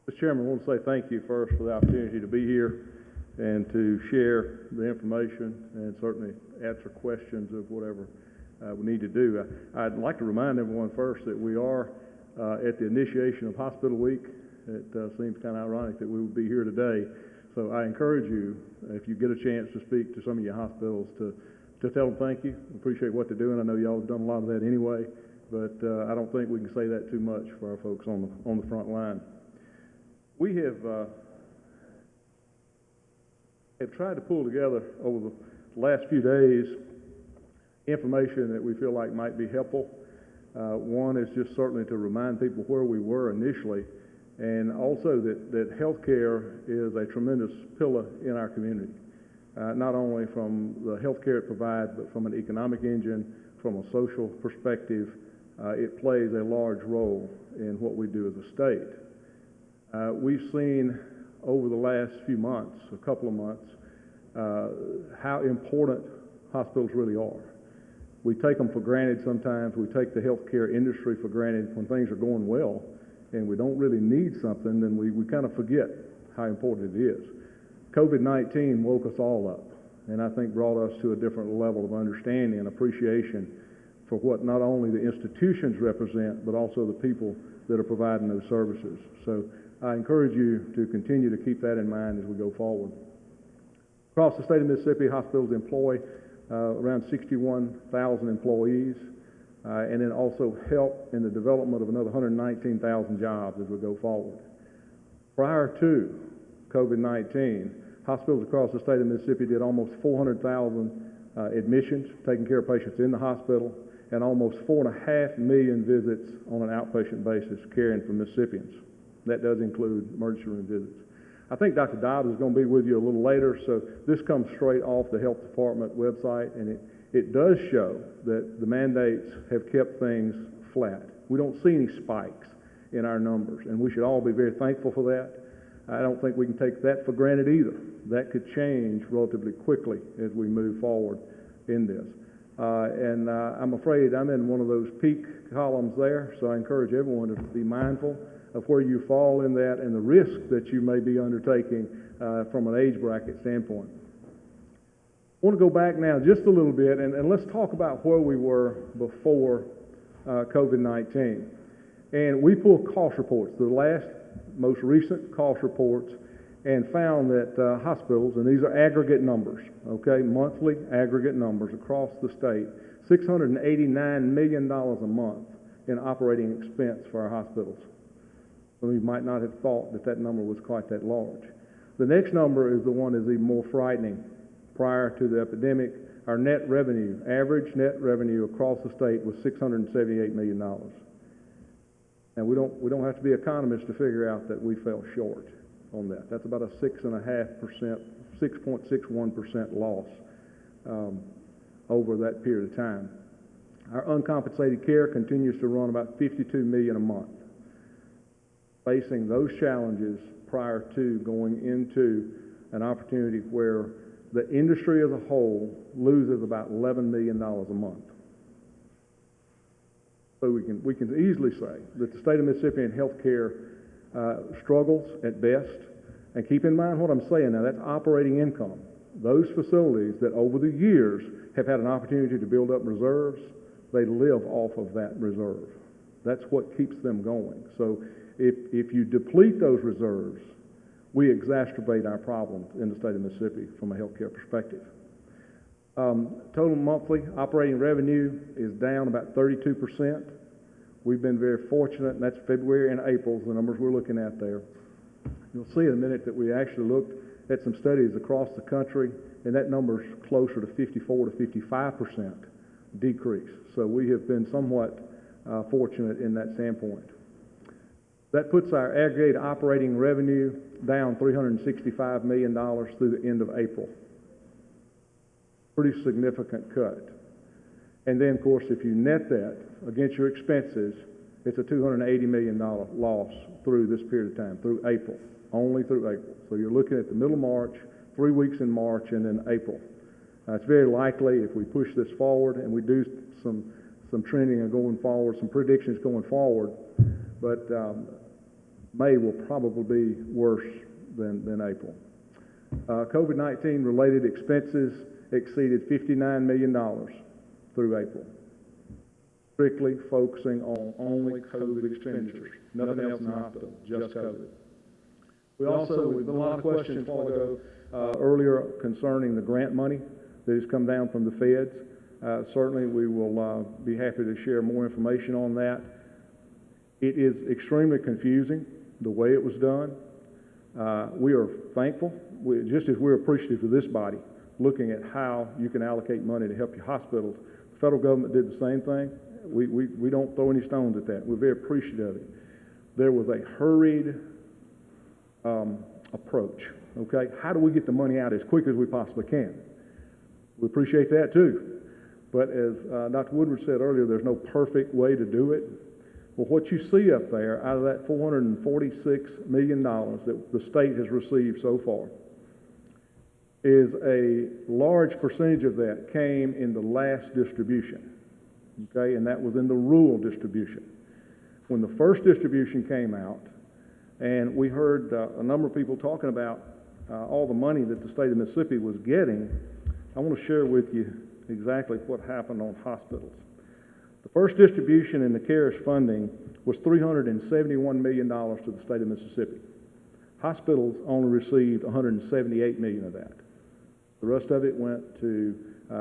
Mr. Chairman, I want to say thank you first for the opportunity to be here and to share the information and certainly answer questions of whatever we need to do. I'd like to remind everyone first that we are at the initiation of Hospital Week. It seems kind of ironic that we would be here today. So I encourage you, if you get a chance to speak to some of your hospitals, to tell them thank you. Appreciate what they're doing. I know y'all have done a lot of that anyway, but I don't think we can say that too much for our folks on the front line. We have tried to pull together over the last few days information that we feel like might be helpful. One is just certainly to remind people where we were initially, and also that healthcare is a tremendous pillar in our community, not only from the healthcare it provides, but from an economic engine, from a social perspective. It plays a large role in what we do as a state. We've seen over the last few months, a couple of months, how important hospitals really are. We take them for granted sometimes. We take the healthcare industry for granted when things are going well and we don't really need something, then we kind of forget how important it is. COVID-19 woke us all up and I think brought us to a different level of understanding and appreciation for what not only the institutions represent, but also the people that are providing those services. So I encourage you to continue to keep that in mind as we go forward. Across the state of Mississippi, hospitals employ around 61,000 employees, and then also help in the development of another 119,000 jobs as we go forward. Prior to COVID-19, hospitals across the state of Mississippi did almost 400,000 admissions, taking care of patients in the hospital, and almost 4.5 million visits on an outpatient basis caring for Mississippians. That does include emergency room visits. I think Dr. Dobbs is going to be with you a little later, so this comes straight off the Health Department website, and it does show that the mandates have kept things flat. We don't see any spikes in our numbers, and we should all be very thankful for that. I don't think we can take that for granted either. That could change relatively quickly as we move forward in this. I'm afraid I'm in one of those peak columns there, so I encourage everyone to be mindful of where you fall in that and the risk that you may be undertaking from an age bracket standpoint. I want to go back now just a little bit, and let's talk about where we were before COVID-19. And we pulled cost reports, the most recent cost reports, and found that hospitals, and these are aggregate numbers, okay, monthly aggregate numbers across the state, $689 million a month in operating expense for our hospitals. Some of you might not have thought that that number was quite that large. The next number is the one that's even more frightening. Prior to the epidemic, our net revenue, average net revenue across the state was $678 million. Now, we don't have to be economists to figure out that we fell short on that. That's about a 6.5%, 6.61% loss over that period of time. Our uncompensated care continues to run about $52 million a month. Facing those challenges prior to going into an opportunity where the industry as a whole loses about $11 million a month. So we can easily say that the state of Mississippi in healthcare struggles at best. And keep in mind what I'm saying now, that's operating income. Those facilities that over the years have had an opportunity to build up reserves, they live off of that reserve. That's what keeps them going. So if you deplete those reserves, we exacerbate our problems in the state of Mississippi from a healthcare perspective. Total monthly operating revenue is down about 32%. We've been very fortunate, and that's February and April, the numbers we're looking at there. You'll see in a minute that we actually looked at some studies across the country, and that number's closer to 54 to 55% decrease. So we have been somewhat fortunate in that standpoint. That puts our aggregate operating revenue down $365 million through the end of April. Pretty significant cut. And then, of course, if you net that against your expenses, it's a $280 million loss through this period of time, through April, only through April. So you're looking at the middle of March, 3 weeks in March, and then April. It's very likely if we push this forward and we do some trending and going forward, some predictions going forward, but May will probably be worse than April. COVID-19 related expenses exceeded $59 million through April, strictly focusing on only COVID expenditures, nothing else in the hospital, just COVID. We've been a lot of questions a while ago earlier concerning the grant money that has come down from the feds. Certainly we will be happy to share more information on that. It is extremely confusing the way it was done. We are thankful, just as we're appreciative of this body, looking at how you can allocate money to help your hospitals. The federal government did the same thing. We don't throw any stones at that. We're very appreciative of it. There was a hurried approach, okay? How do we get the money out as quick as we possibly can? We appreciate that too. But as Dr. Woodward said earlier, there's no perfect way to do it. Well, what you see up there, out of that $446 million that the state has received so far, is a large percentage of that came in the last distribution, okay, and that was in the rural distribution. When the first distribution came out, and we heard a number of people talking about all the money that the state of Mississippi was getting, I want to share with you exactly what happened on hospitals. The first distribution in the CARES funding was $371 million to the state of Mississippi. Hospitals only received $178 million of that. The rest of it went to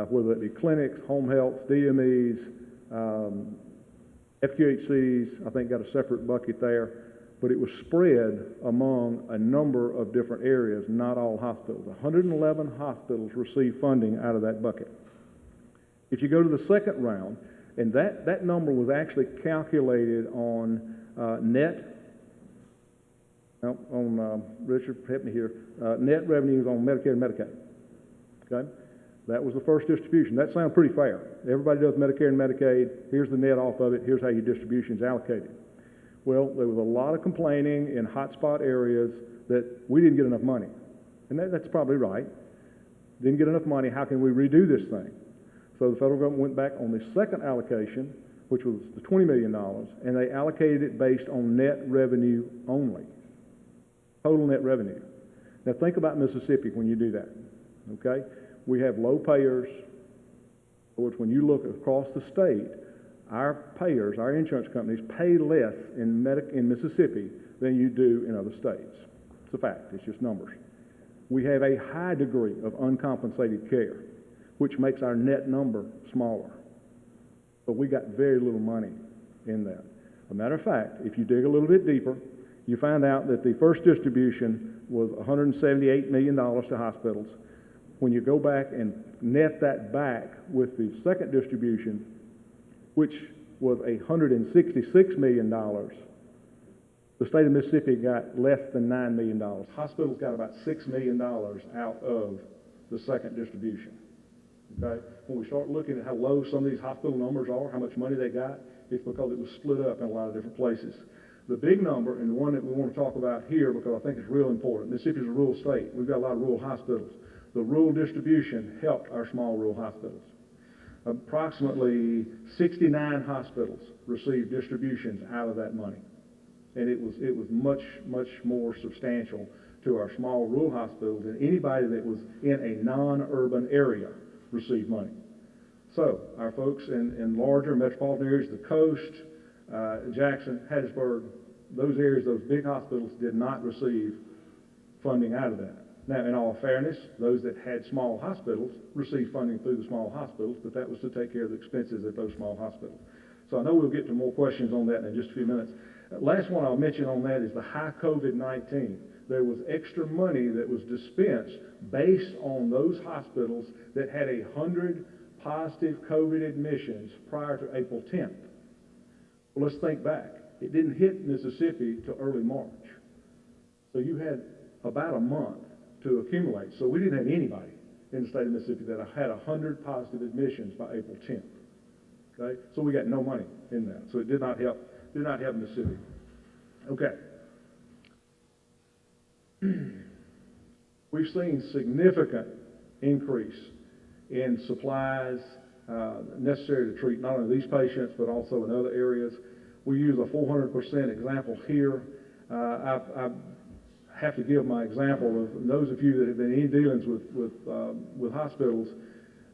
whether it be clinics, home health, DMEs, FQHCs, I think got a separate bucket there, but it was spread among a number of different areas, not all hospitals. 111 hospitals received funding out of that bucket. If you go to the second round, and that number was actually calculated on Richard, help me here, net revenues on Medicare and Medicaid. Okay? That was the first distribution. That sounds pretty fair. Everybody does Medicare and Medicaid. Here's the net off of it. Here's how your distribution's allocated. Well, there was a lot of complaining in hotspot areas that we didn't get enough money. And that's probably right. Didn't get enough money. How can we redo this thing? So the federal government went back on the second allocation, which was the $20 million, and they allocated it based on net revenue only. Total net revenue. Now think about Mississippi when you do that, okay? We have low payers, which when you look across the state, our payers, our insurance companies pay less in Mississippi than you do in other states. It's a fact, it's just numbers. We have a high degree of uncompensated care, which makes our net number smaller. But we got very little money in that. As a matter of fact, if you dig a little bit deeper, you find out that the first distribution was $178 million to hospitals. When you go back and net that back with the second distribution, which was $166 million, the state of Mississippi got less than $9 million. Hospitals got about $6 million out of the second distribution. Okay? When we start looking at how low some of these hospital numbers are, how much money they got, it's because it was split up in a lot of different places. The big number, and the one that we want to talk about here because I think it's real important, Mississippi is a rural state. We've got a lot of rural hospitals. The rural distribution helped our small rural hospitals. Approximately 69 hospitals received distributions out of that money. And it was much, much more substantial to our small rural hospitals than anybody that was in a non-urban area received money. So our folks in larger metropolitan areas, the coast, Jackson, Hattiesburg, those areas, those big hospitals did not receive funding out of that. Now, in all fairness, those that had small hospitals received funding through the small hospitals, but that was to take care of the expenses at those small hospitals. So I know we'll get to more questions on that in just a few minutes. Last one I'll mention on that is the high COVID-19. There was extra money that was dispensed based on those hospitals that had 100 positive COVID admissions prior to April 10th. Well, let's think back. It didn't hit Mississippi till early March. So you had about a month to accumulate. So we didn't have anybody in the state of Mississippi that had 100 positive admissions by April 10th. Okay? So we got no money in that. So it did not help Mississippi. Okay. We've seen significant increase in supplies necessary to treat not only these patients but also in other areas. We use a 400% example here. I have to give my example of those of you that have been in dealings with hospitals.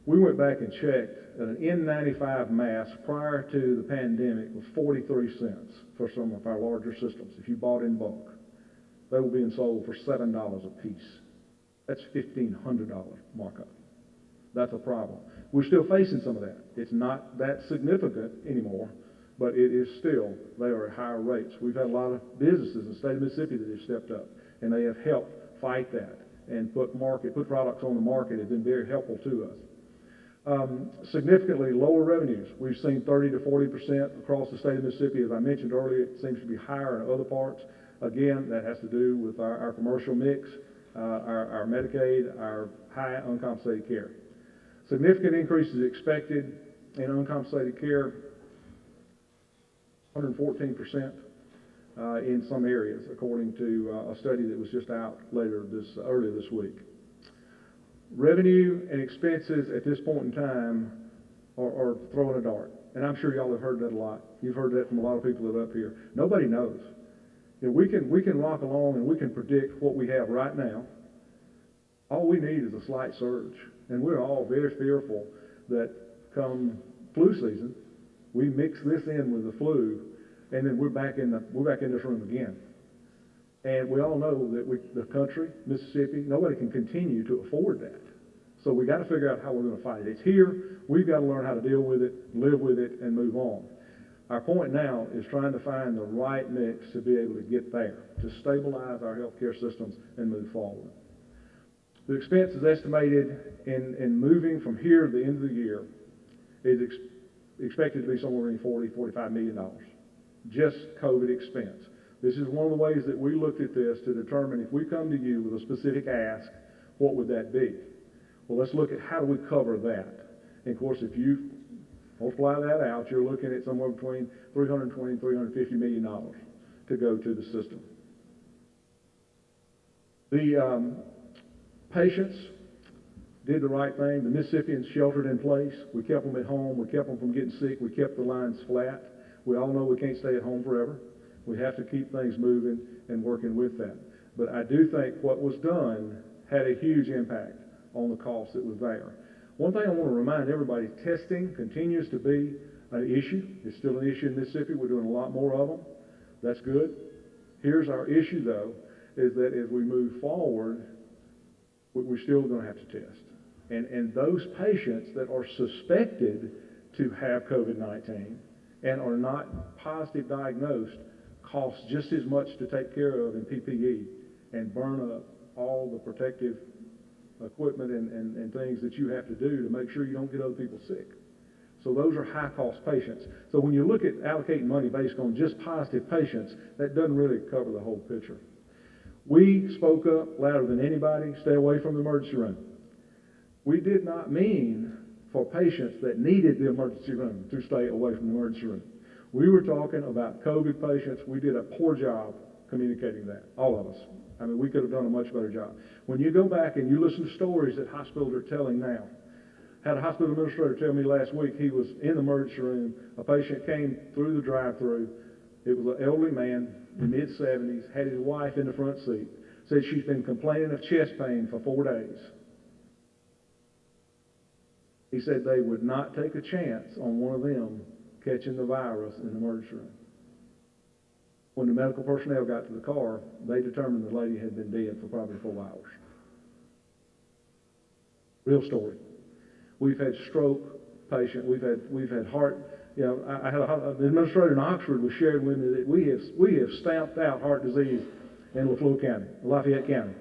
We went back and checked that an N95 mask prior to the pandemic was 43 cents for some of our larger systems. If you bought in bulk, they were being sold for $7 a piece. That's $1,500 markup. That's a problem. We're still facing some of that. It's not that significant anymore, but it is still, they are at higher rates. We've had a lot of businesses in the state of Mississippi that have stepped up, and they have helped fight that and put products on the market. It's been very helpful to us. Significantly lower revenues. We've seen 30 to 40% across the state of Mississippi. As I mentioned earlier, it seems to be higher in other parts. Again, that has to do with our commercial mix, our Medicaid, our high uncompensated care. Significant increases expected in uncompensated care, 114% in some areas, according to a study that was just out earlier this week. Revenue and expenses at this point in time are throwing a dart. And I'm sure y'all have heard that a lot. You've heard that from a lot of people that are up here. Nobody knows. You know, we can rock along and we can predict what we have right now. All we need is a slight surge. And we're all very fearful that come flu season, we mix this in with the flu, and then we're back in this room again. And we all know that the country, Mississippi, nobody can continue to afford that. So we got to figure out how we're going to fight it. It's here. We've got to learn how to deal with it, live with it, and move on. Our point now is trying to find the right mix to be able to get there, to stabilize our healthcare systems and move forward. The expense is estimated in moving from here to the end of the year is expected to be somewhere in $40-45 million. Just COVID expense. This is one of the ways that we looked at this to determine if we come to you with a specific ask, what would that be? Well, let's look at how do we cover that. And of course, if you multiply that out, you're looking at somewhere between $320 and $350 million to go to the system. The patients did the right thing. The Mississippians sheltered in place. We kept them at home. We kept them from getting sick. We kept the lines flat. We all know we can't stay at home forever. We have to keep things moving and working with that. But I do think what was done had a huge impact on the cost that was there. One thing I want to remind everybody, testing continues to be an issue. It's still an issue in Mississippi. We're doing a lot more of them. That's good. Here's our issue, though, is that as we move forward, we're still going to have to test. And those patients that are suspected to have COVID-19 and are not positive diagnosed cost just as much to take care of in PPE and burn up all the protective equipment and things that you have to do to make sure you don't get other people sick. So those are high-cost patients. So when you look at allocating money based on just positive patients, that doesn't really cover the whole picture. We spoke up louder than anybody, stay away from the emergency room. We did not mean for patients that needed the emergency room to stay away from the emergency room. We were talking about COVID patients. We did a poor job communicating that, all of us. I mean, we could have done a much better job. When you go back and you listen to stories that hospitals are telling now, had a hospital administrator tell me last week he was in the emergency room. A patient came through the drive-through. It was an elderly man in the mid-70s, had his wife in the front seat, said she's been complaining of chest pain for 4 days. He said they would not take a chance on one of them catching the virus in the emergency room. When the medical personnel got to the car, they determined the lady had been dead for probably 4 hours. Real story. We've had stroke patients. We've had heart. You know, I had the administrator in Oxford was sharing with me that we have stamped out heart disease in Lafayette County,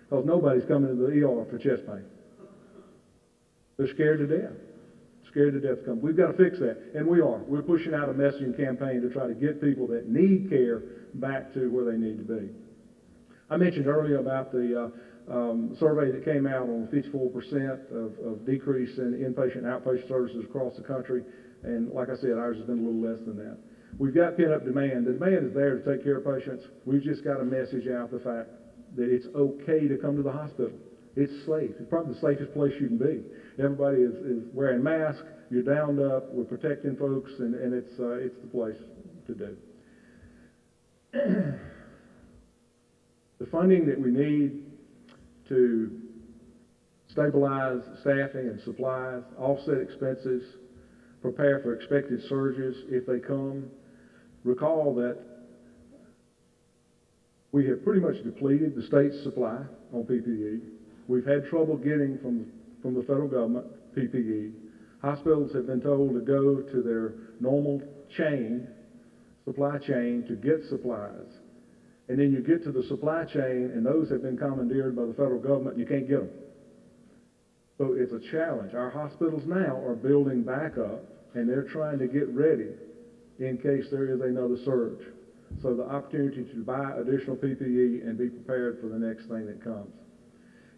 because nobody's coming to the ER for chest pain. They're scared to death. Scared to death to come. We've got to fix that, and we are. We're pushing out a messaging campaign to try to get people that need care back to where they need to be. I mentioned earlier about the survey that came out on 54% of decrease in inpatient, outpatient services across the country, and like I said, ours has been a little less than that. We've got pent-up demand. The demand is there to take care of patients. We've just got to message out the fact that it's okay to come to the hospital. It's safe. It's probably the safest place you can be. Everybody is wearing masks. You're downed up. We're protecting folks, and it's the place to do. The funding that we need to stabilize staffing and supplies, offset expenses, prepare for expected surges if they come. Recall that we have pretty much depleted the state's supply on PPE. We've had trouble getting from the federal government PPE. Hospitals have been told to go to their normal supply chain to get supplies. And then you get to the supply chain, and those have been commandeered by the federal government, and you can't get them. So it's a challenge. Our hospitals now are building back up, and they're trying to get ready in case there is another surge. So the opportunity to buy additional PPE and be prepared for the next thing that comes.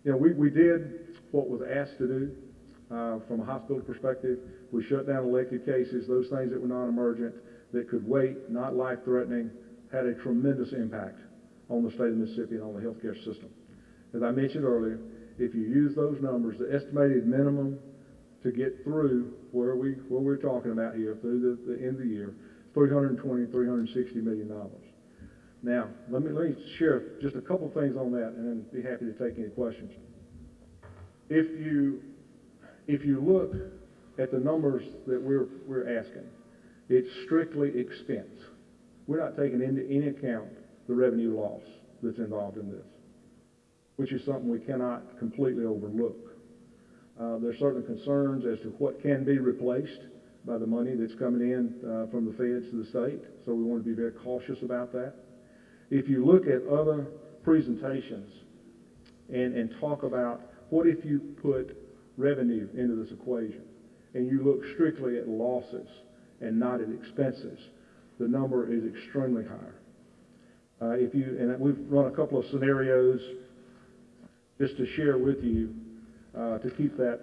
You know, we did what was asked to do from a hospital perspective. We shut down elective cases, those things that were non-emergent, that could wait, not life-threatening, had a tremendous impact on the state of Mississippi and on the healthcare system. As I mentioned earlier, if you use those numbers, the estimated minimum to get through where we're talking about here through the end of the year, $320, $360 million. Now, let me share just a couple things on that, and then be happy to take any questions. If you look at the numbers that we're asking, it's strictly expense. We're not taking into any account the revenue loss that's involved in this, which is something we cannot completely overlook. There's certain concerns as to what can be replaced by the money that's coming in from the feds to the state, so we want to be very cautious about that. If you look at other presentations and talk about what if you put revenue into this equation and you look strictly at losses and not at expenses, the number is extremely high. And we've run a couple of scenarios just to share with you to keep that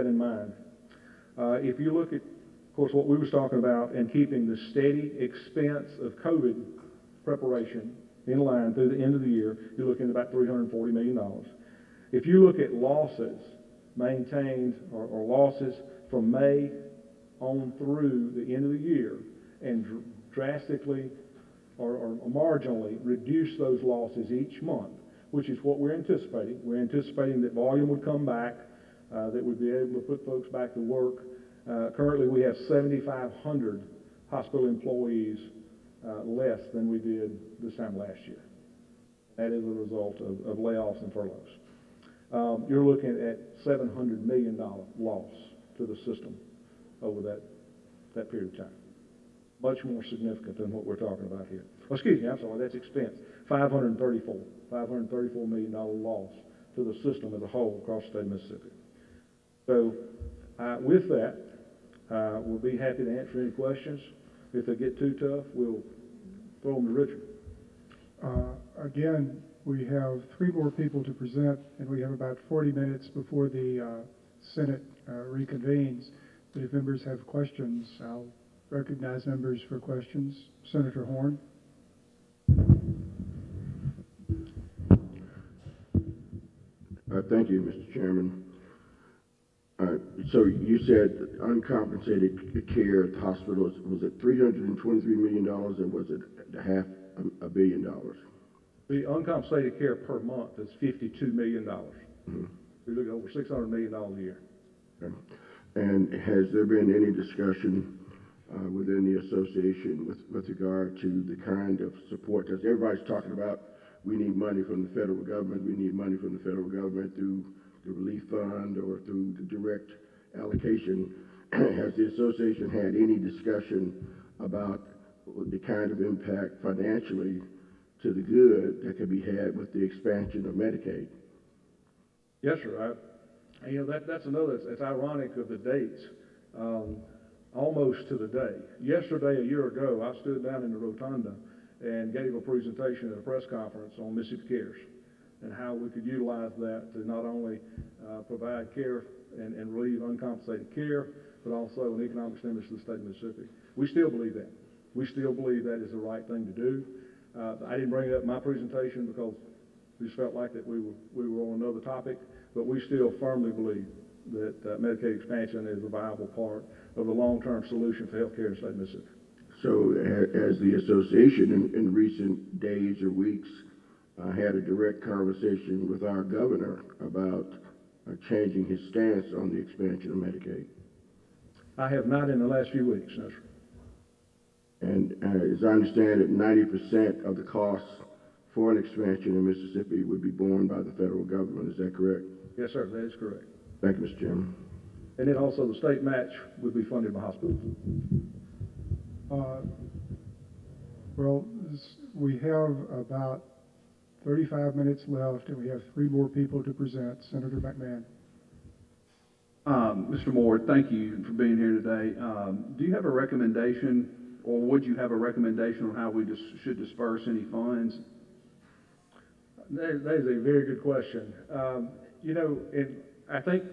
in mind. If you look at, of course, what we was talking about and keeping the steady expense of COVID preparation in line through the end of the year, you're looking at about $340 million. If you look at losses maintained or losses from May on through the end of the year and drastically or marginally reduce those losses each month, which is what we're anticipating. We're anticipating that volume would come back, that we'd be able to put folks back to work. Currently, we have 7,500 hospital employees less than we did this time last year. That is a result of layoffs and furloughs. You're looking at $700 million loss to the system over that period of time. Much more significant than what we're talking about here. Oh, excuse me, I'm sorry, that's expense. $534 million loss to the system as a whole across the state of Mississippi. So with that, we'll be happy to answer any questions. If they get too tough, we'll throw them to Richard. Again, we have 3 more people to present, and we have about 40 minutes before the Senate reconvenes. But if members have questions, I'll recognize members for questions. Senator Horn. Thank you, Mr. Chairman. So you said that uncompensated care at the hospitals, was it $323 million, and was it $500 million? The uncompensated care per month is $52 million. Mm-hmm. We look at over $600 million a year. Okay. And has there been any discussion within the association with regard to the kind of support? Because everybody's talking about we need money from the federal government, we need money from the federal government through the relief fund or through the direct allocation. Has the association had any discussion about the kind of impact financially to the good that could be had with the expansion of Medicaid? Yes, sir. That's another, it's ironic of the dates, almost to the day. Yesterday, a year ago, I stood down in the rotunda and gave a presentation at a press conference on Mississippi Cares and how we could utilize that to not only provide care and relieve uncompensated care, but also an economic stimulus to the state of Mississippi. We still believe that. We still believe that is the right thing to do. I didn't bring it up in my presentation because we just felt like that we were on another topic, but we still firmly believe that Medicaid expansion is a viable part of the long-term solution for health care in the state of Mississippi. So has the association in recent days or weeks had a direct conversation with our governor about changing his stance on the expansion of Medicaid? I have not in the last few weeks, no, sir. And as I understand it, 90% of the costs for an expansion in Mississippi would be borne by the federal government. Is that correct? Yes, sir, that is correct. Thank you, Mr. Chairman. And then also the state match would be funded by hospitals. We have about 35 minutes left, and we have 3 more people to present. Senator McMahon. Mr. Moore, thank you for being here today. Do you have a recommendation, or would you have a recommendation on how we should disperse any funds? That is a very good question. I think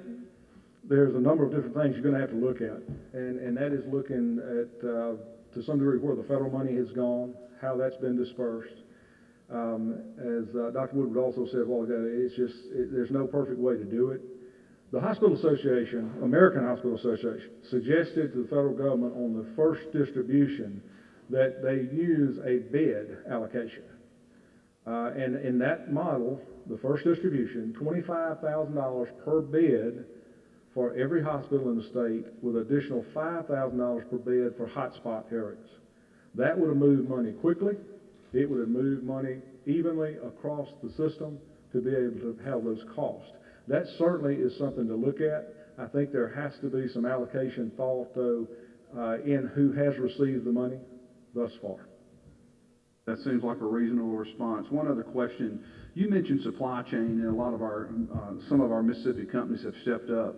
there's a number of different things you're going to have to look at, and that is looking at, to some degree, where the federal money has gone, how that's been dispersed. As Dr. Woodward also said a while ago, there's no perfect way to do it. The Hospital Association, American Hospital Association, suggested to the federal government on the first distribution that they use a bed allocation. And in that model, the first distribution, $25,000 per bed for every hospital in the state, with additional $5,000 per bed for hotspot areas. That would have moved money quickly. It would have moved money evenly across the system to be able to have those costs. That certainly is something to look at. I think there has to be some allocation thought, though, in who has received the money thus far. That seems like a reasonable response. One other question. You mentioned supply chain, and a lot of some of our Mississippi companies have stepped up.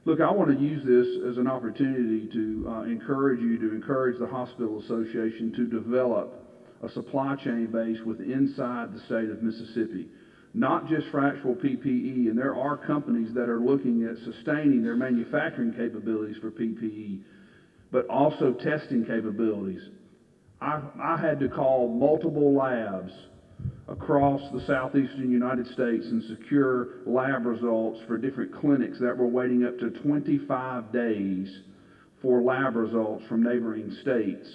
Look, I want to use this as an opportunity to encourage the Hospital Association to develop a supply chain base inside the state of Mississippi. Not just for actual PPE, and there are companies that are looking at sustaining their manufacturing capabilities for PPE, but also testing capabilities. I had to call multiple labs across the southeastern United States and secure lab results for different clinics that were waiting up to 25 days for lab results from neighboring states.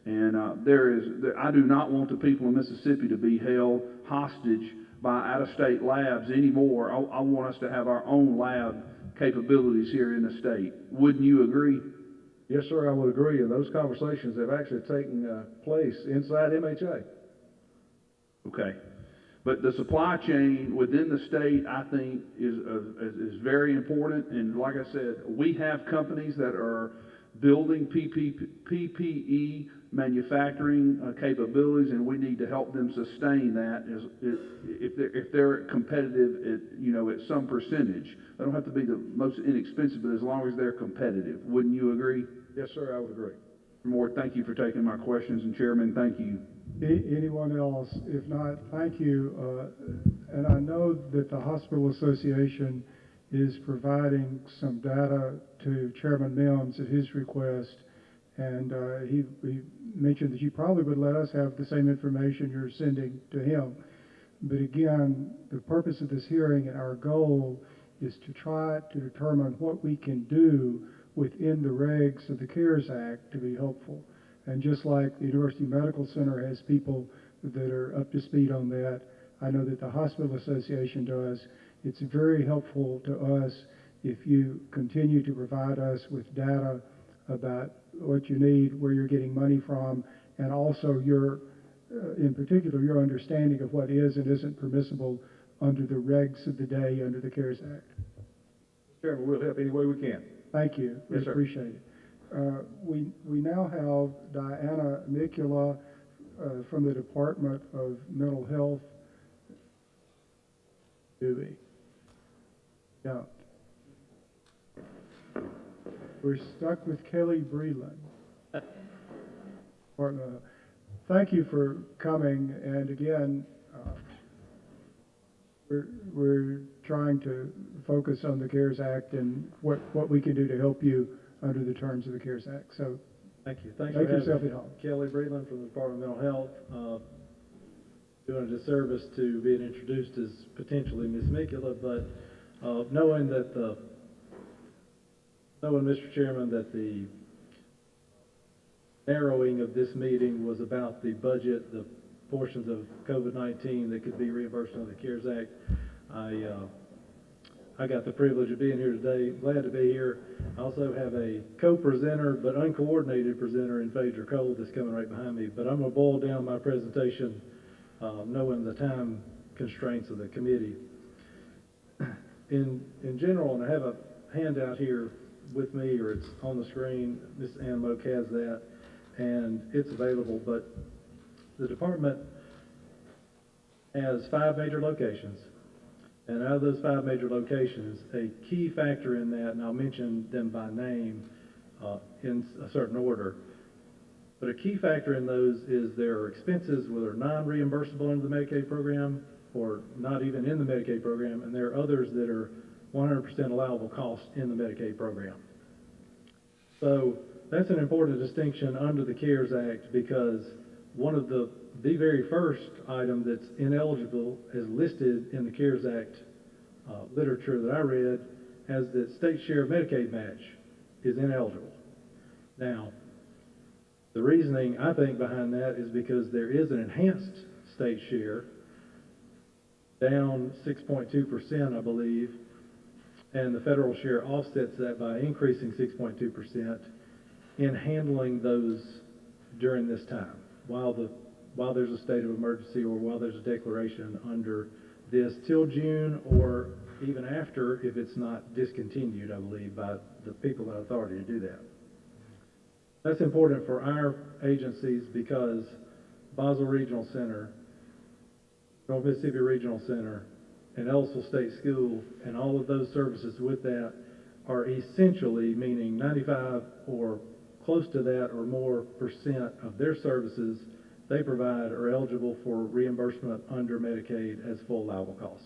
And I do not want the people of Mississippi to be held hostage by out-of-state labs anymore. I want us to have our own lab capabilities here in the state. Wouldn't you agree? Yes, sir, I would agree, and those conversations have actually taken place inside MHA. Okay. But the supply chain within the state, I think, is very important. And like I said, we have companies that are building PPE manufacturing capabilities, and we need to help them sustain that if they're competitive at some percentage. They don't have to be the most inexpensive, but as long as they're competitive. Wouldn't you agree? Yes, sir, I would agree. Moore, thank you for taking my questions, and Chairman, thank you. Anyone else? If not, thank you. And I know that the Hospital Association is providing some data to Chairman Mims at his request, and he mentioned that you probably would let us have the same information you're sending to him. But again, the purpose of this hearing and our goal is to try to determine what we can do within the regs of the CARES Act to be helpful. And just like the University Medical Center has people that are up to speed on that, I know that the Hospital Association does. It's very helpful to us if you continue to provide us with data about what you need, where you're getting money from, and also your, in particular, your understanding of what is and isn't permissible under the regs of the day under the CARES Act. Chairman, we'll help any way we can. Thank you. We Yes, sir. appreciate it. We now have Diana Mikula from the Department of Mental Health. Do we? Yeah. We're stuck with Kelly Breland. Thank you for coming, and again, we're trying to focus on the CARES Act and what we can do to help you under the terms of the CARES Act. So thank you. Thanks make for having yourself me. at home. Kelly Breland from the Department of Mental Health. Doing a disservice to being introduced as potentially Ms. Mikula, but knowing, Mr. Chairman, that the narrowing of this meeting was about the budget, the portions of COVID-19 that could be reimbursed under the CARES Act, I got the privilege of being here today. Glad to be here. I also have a co-presenter, but uncoordinated presenter in Phaedra Cole that's coming right behind me. But I'm going to boil down my presentation, knowing the time constraints of the committee. In general, and I have a handout here with me, or it's on the screen. Ms. Ann Moak has that, and it's available. But the department has 5 major locations. And out of those 5 major locations, a key factor in that, and I'll mention them by name in a certain order, but a key factor in those is there are expenses that are non-reimbursable under the Medicaid program or not even in the Medicaid program, and there are others that are 100% allowable costs in the Medicaid program. So that's an important distinction under the CARES Act, because one of the very first item that's ineligible is listed in the CARES Act literature that I read as the state share of Medicaid match is ineligible. Now, the reasoning I think behind that is because there is an enhanced state share down 6.2%, I believe, and the federal share offsets that by increasing 6.2% in handling those during this time while there's a state of emergency or while there's a declaration under this till June, or even after if it's not discontinued, I believe, by the people that have authority to do that. That's important for our agencies because Basel Regional Center, North Mississippi Regional Center, and Ellisville State School, and all of those services with that are essentially, meaning 95 or close to that or more % of their services they provide are eligible for reimbursement under Medicaid as full allowable cost.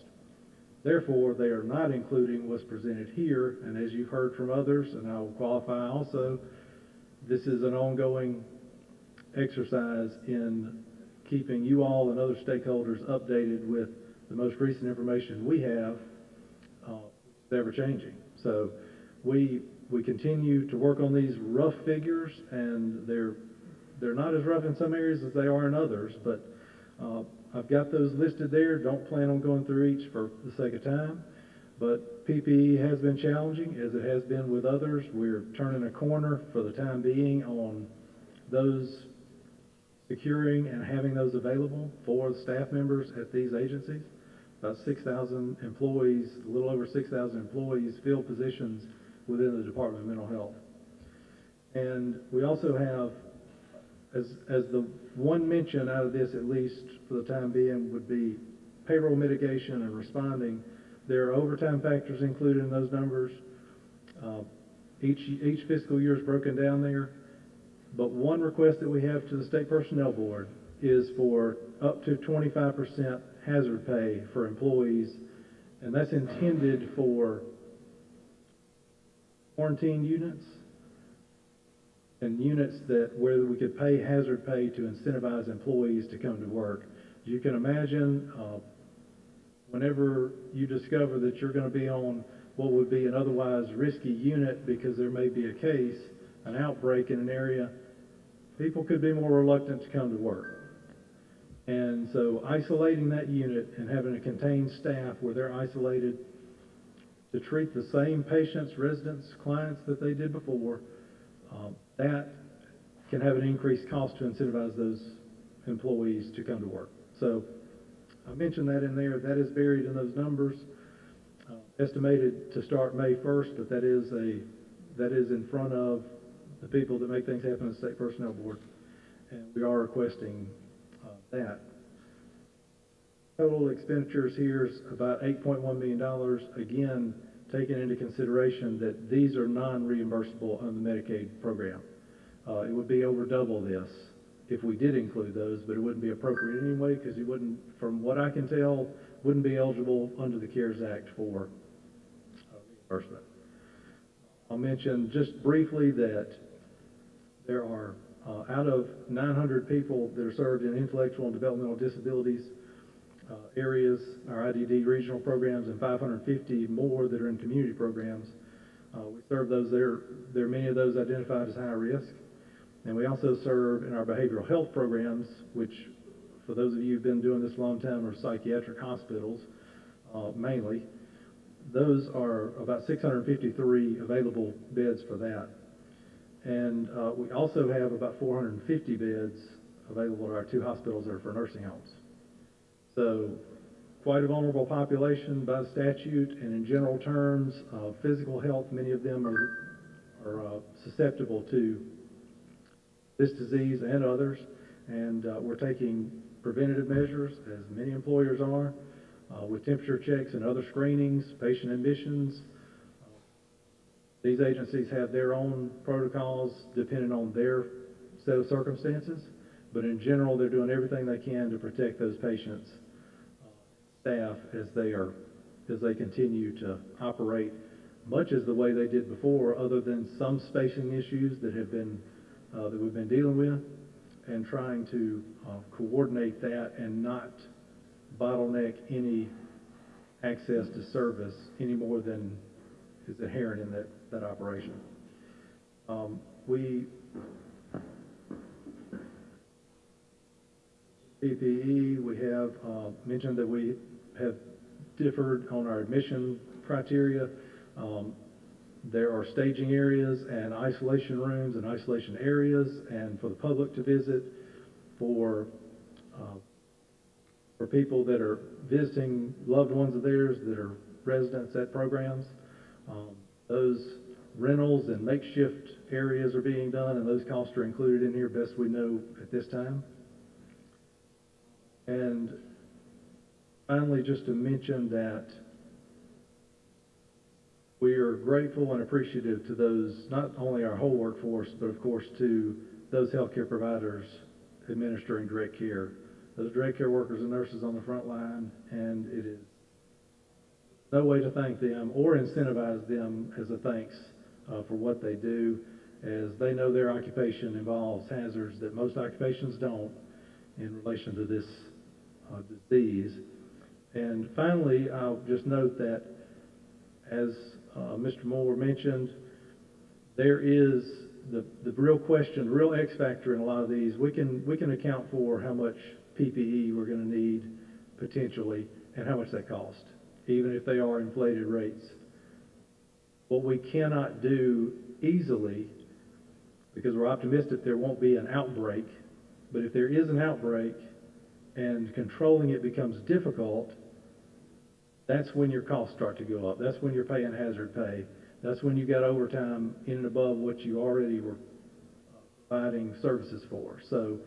Therefore, they are not including what's presented here, and as you've heard from others, and I will qualify also, this is an ongoing exercise in keeping you all and other stakeholders updated with the most recent information we have, ever changing. So we continue to work on these rough figures, and they're not as rough in some areas as they are in others, but I've got those listed there. Don't plan on going through each for the sake of time. But PPE has been challenging, as it has been with others. We're turning a corner for the time being on those securing and having those available for the staff members at these agencies. About 6,000 employees, a little over 6,000 employees fill positions within the Department of Mental Health. And we also have, as the one mention out of this, at least for the time being, would be payroll mitigation and responding. There are overtime factors included in those numbers. Each fiscal year is broken down there. But one request that we have to the State Personnel Board is for up to 25% hazard pay for employees, and that's intended for quarantine units and units where we could pay hazard pay to incentivize employees to come to work. As you can imagine, whenever you discover that you're going to be on what would be an otherwise risky unit because there may be a case, an outbreak in an area, people could be more reluctant to come to work. And so isolating that unit and having a contained staff where they're isolated to treat the same patients, residents, clients that they did before, that can have an increased cost to incentivize those employees to come to work. So I mentioned that in there. That is buried in those numbers. Estimated to start May 1st, but that is in front of the people that make things happen at the State Personnel Board, and we are requesting that. Total expenditures here is about $8.1 million, again, taking into consideration that these are non-reimbursable under the Medicaid program. It would be over double this if we did include those, but it wouldn't be appropriate anyway because you wouldn't, from what I can tell, wouldn't be eligible under the CARES Act for reimbursement. I'll mention just briefly that there are, out of 900 people that are served in intellectual and developmental disabilities areas, our IDD regional programs, and 550 more that are in community programs. We serve those there. There are many of those identified as high risk. And we also serve in our behavioral health programs, which, for those of you who've been doing this a long time, are psychiatric hospitals, mainly. Those are about 653 available beds for that. And we also have about 450 beds available at our 2 hospitals that are for nursing homes. So quite a vulnerable population by statute, and in general terms, physical health, many of them are susceptible to this disease and others. And we're taking preventative measures, as many employers are, with temperature checks and other screenings, patient admissions. These agencies have their own protocols depending on their set of circumstances, but in general, they're doing everything they can to protect those patients, staff, as they continue to operate much as the way they did before, other than some spacing issues that have been that we've been dealing with, and trying to coordinate that and not bottleneck any access to service any more than is inherent in that operation. PPE, we have mentioned that we have differed on our admission criteria. There are staging areas and isolation rooms and isolation areas, and for the public to visit, for people that are visiting loved ones of theirs that are residents at programs. Those rentals and makeshift areas are being done, and those costs are included in here, best we know at this time. And finally, just to mention that we are grateful and appreciative to those, not only our whole workforce, but of course to those healthcare providers administering direct care. Those direct care workers and nurses on the front line, and it is no way to thank them or incentivize them as a thanks for what they do, as they know their occupation involves hazards that most occupations don't in relation to this disease. And finally, I'll just note that, as Mr. Moore mentioned, there is the real question, the real X factor in a lot of these. We can account for how much PPE we're gonna need potentially, and how much that costs, even if they are inflated rates. What we cannot do easily, because we're optimistic there won't be an outbreak, but if there is an outbreak and controlling it becomes difficult, that's when your costs start to go up. That's when you're paying hazard pay. That's when you got overtime in and above what you already were providing services for. So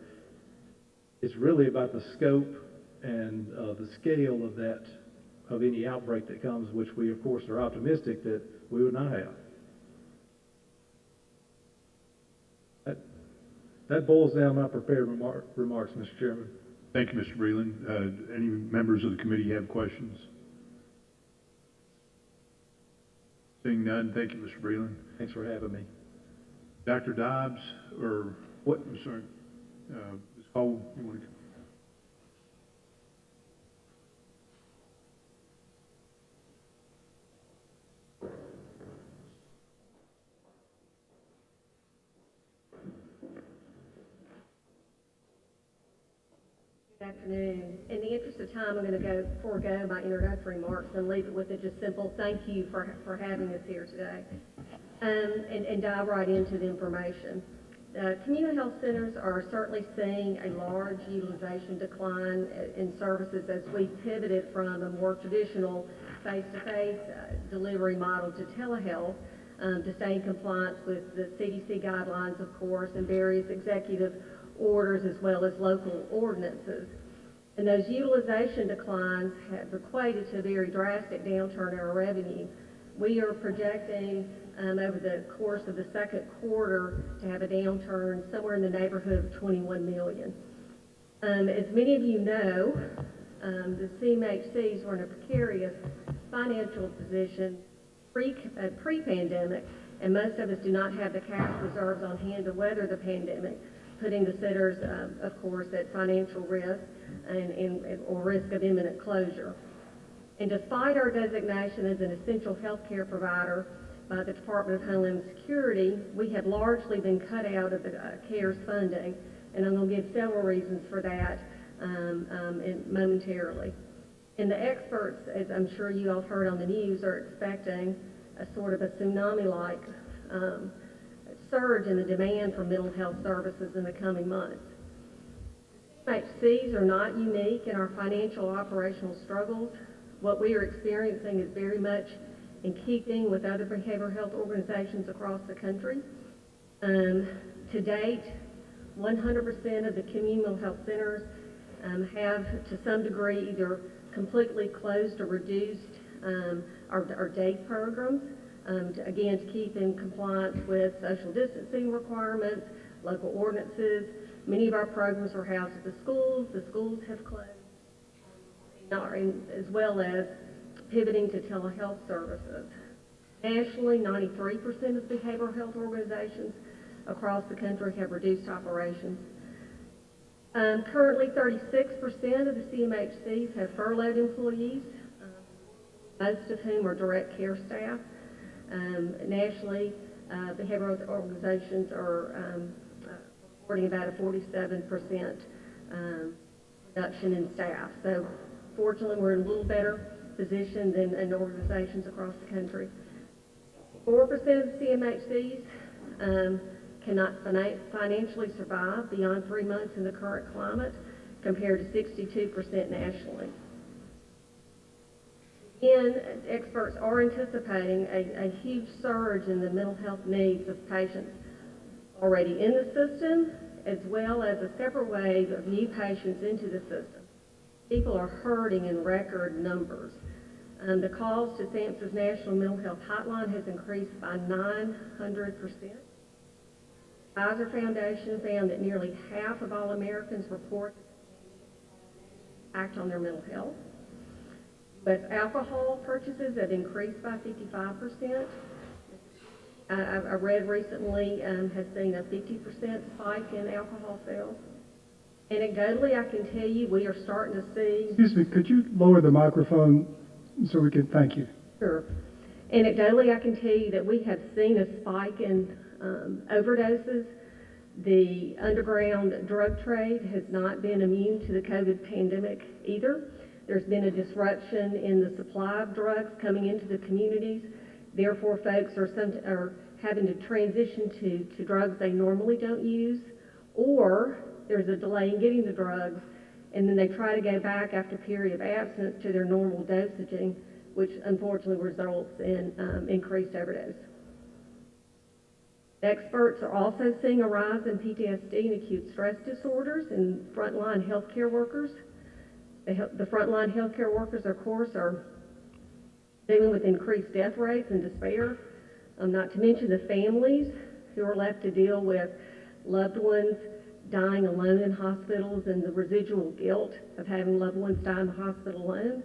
it's really about the scope and the scale of that, of any outbreak that comes, which we of course are optimistic that we would not have. That boils down my prepared remarks, Mr. Chairman. Thank you, Mr. Breland. Any members of the committee have questions? Seeing none, thank you, Mr. Breland. Thanks for having me. Dr. Dobbs, or what, I'm sorry, Ms. Cole, you want to? Good afternoon. In the interest of time, I'm going to forego my introductory remarks and leave it with a just simple thank you for having us here today, and dive right into the information. Community health centers are certainly seeing a large utilization decline in services as we pivoted from a more traditional face-to-face delivery model to telehealth to stay in compliance with the CDC guidelines, of course, and various executive orders as well as local ordinances. And those utilization declines have equated to a very drastic downturn in our revenue. We are projecting over the course of the second quarter to have a downturn somewhere in the neighborhood of $21 million. As many of you know, the CMHCs were in a precarious financial position pre-pandemic, and most of us do not have the cash reserves on hand to weather the pandemic, putting the centers, of course, at financial risk or risk of imminent closure. And despite our designation as an essential healthcare provider by the Department of Homeland Security, we have largely been cut out of the CARES funding, and I'm going to give several reasons for that momentarily. And the experts, as I'm sure you all heard on the news, are expecting a sort of a tsunami-like surge in the demand for mental health services in the coming months. CMHCs are not unique in our financial operational struggles. What we are experiencing is very much in keeping with other behavioral health organizations across the country. To date, 100% of the community mental health centers have, to some degree, either completely closed or reduced our day programs, to keep in compliance with social distancing requirements, local ordinances. Many of our programs are housed at the schools. The schools have closed, as well as pivoting to telehealth services. Nationally, 93% of behavioral health organizations across the country have reduced operations. Currently, 36% of the CMHCs have furloughed employees, most of whom are direct care staff. Nationally, behavioral health organizations are reporting about a 47% reduction in staff. So fortunately, we're in a little better position than organizations across the country. 4% of the CMHCs cannot financially survive beyond 3 months in the current climate, compared to 62% nationally. Again, experts are anticipating a huge surge in the mental health needs of patients already in the system, as well as a separate wave of new patients into the system. People are hurting in record numbers. The calls to SAMHSA's National Mental Health Hotline has increased by 900%. Kaiser Foundation found that nearly half of all Americans report impact on their mental health. U.S. alcohol purchases have increased by 55%. I read recently has seen a 50% spike in alcohol sales. Anecdotally, I can tell you we are starting to see... Excuse me, could you lower the microphone so we can, thank you. Sure. Anecdotally, I can tell you that we have seen a spike in overdoses The underground drug trade has not been immune to the COVID pandemic either. There's been a disruption in the supply of drugs coming into the communities. Therefore, folks are having to transition to drugs they normally don't use, or there's a delay in getting the drugs, and then they try to go back after a period of absence to their normal dosaging, which unfortunately results in increased overdose. Experts are also seeing a rise in PTSD and acute stress disorders in frontline healthcare workers. The frontline healthcare workers, of course, are dealing with increased death rates and despair, not to mention the families who are left to deal with loved ones dying alone in hospitals and the residual guilt of having loved ones die in the hospital alone.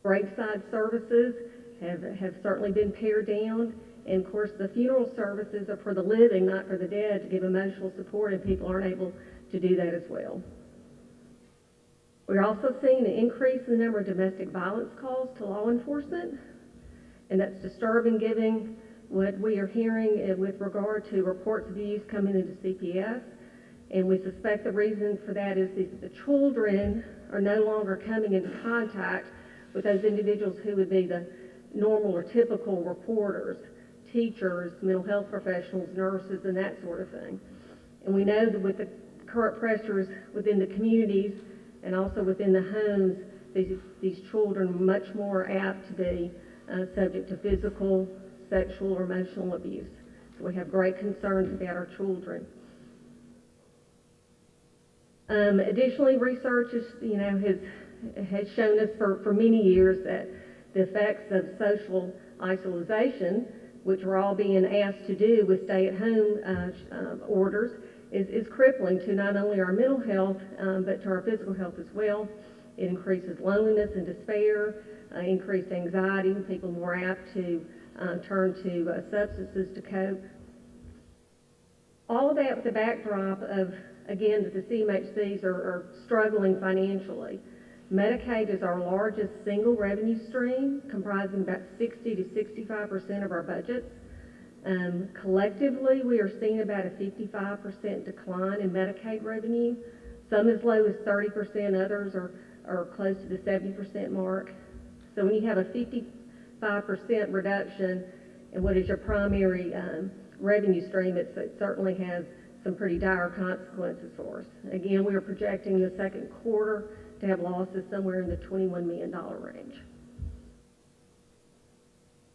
Graveside services have certainly been pared down. And of course, the funeral services are for the living, not for the dead, to give emotional support, and people aren't able to do that as well. We're also seeing an increase in the number of domestic violence calls to law enforcement, and that's disturbing given what we are hearing with regard to reports of abuse coming into CPS. And we suspect the reason for that is the children are no longer coming into contact with those individuals who would be the normal or typical reporters, teachers, mental health professionals, nurses, and that sort of thing. And we know that with the current pressures within the communities and also within the homes, these children are much more apt to be subject to physical, sexual, or emotional abuse. So we have great concerns about our children. Additionally, research has shown us for many years that the effects of social isolation, which we're all being asked to do with stay-at-home orders, is crippling to not only our mental health, but to our physical health as well. It increases loneliness and despair, increased anxiety, people more apt to turn to substances to cope. All of that with the backdrop of, again, that the CMHCs are struggling financially. Medicaid is our largest single revenue stream, comprising about 60 to 65% of our budgets. Collectively, we are seeing about a 55% decline in Medicaid revenue, some as low as 30%, others are close to the 70% mark. So when you have a 55% reduction in what is your primary revenue stream, it certainly has some pretty dire consequences for us. Again, we are projecting the second quarter to have losses somewhere in the $21 million range.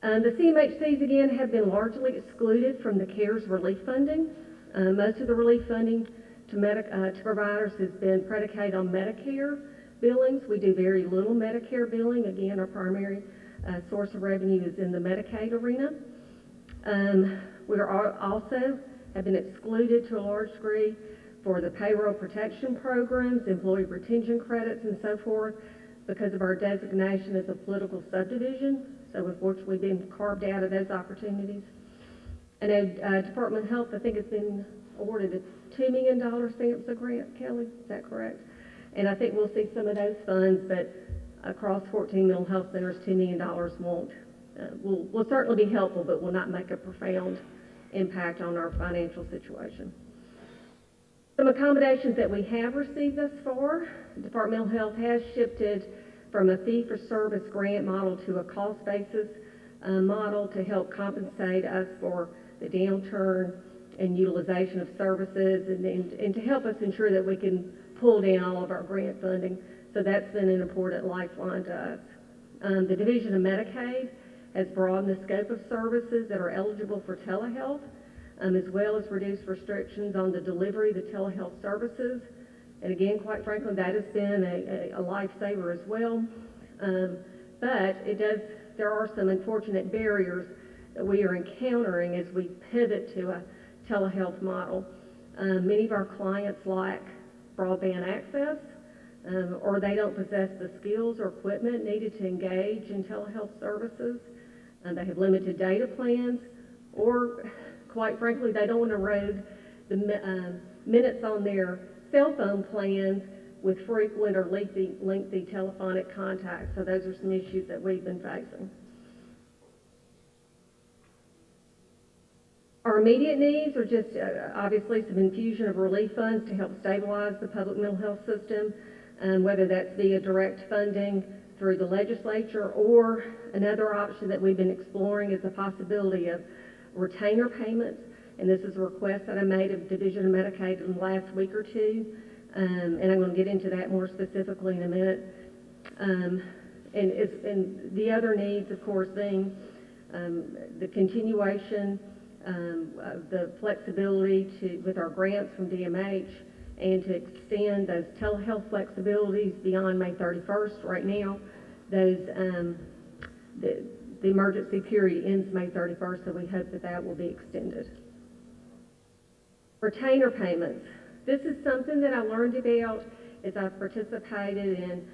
The CMHCs, again, have been largely excluded from the CARES relief funding. Most of the relief funding to providers has been predicated on Medicare billings. We do very little Medicare billing. Again, our primary source of revenue is in the Medicaid arena. We are also have been excluded to a large degree for the payroll protection programs, employee retention credits, and so forth because of our designation as a political subdivision. So unfortunately we've been carved out of those opportunities. I know Department of Health, I think, has been awarded a $2 million SAMHSA grant, Kelly, is that correct? And I think we'll see some of those funds, but across 14 mental health centers, $2 million will certainly be helpful, but will not make a profound impact on our financial situation. Some accommodations that we have received thus far, the Department of Health has shifted from a fee-for-service grant model to a cost basis model to help compensate us for the downturn in utilization of services and to help us ensure that we can pull down all of our grant funding. So that's been an important lifeline to us. The Division of Medicaid has broadened the scope of services that are eligible for telehealth, as well as reduced restrictions on the delivery of the telehealth services. And again, quite frankly, that has been a lifesaver as well. But there are some unfortunate barriers that we are encountering as we pivot to a telehealth model. Many of our clients lack broadband access, or they don't possess the skills or equipment needed to engage in telehealth services. They have limited data plans, or quite frankly, they don't want to erode the minutes on their cell phone plans with frequent or lengthy telephonic contact. So those are some issues that we've been facing. Our immediate needs are just obviously some infusion of relief funds to help stabilize the public mental health system, whether that's via direct funding through the legislature, or another option that we've been exploring is the possibility of retainer payments. And this is a request that I made of Division of Medicaid in the last week or two, and I'm going to get into that more specifically in a minute. And the other needs, of course, being the continuation of the flexibility with our grants from DMH, and to extend those telehealth flexibilities beyond May 31st. Right now, those the emergency period ends May 31st, so we hope that that will be extended. Retainer payments. This is something that I learned about as I've participated in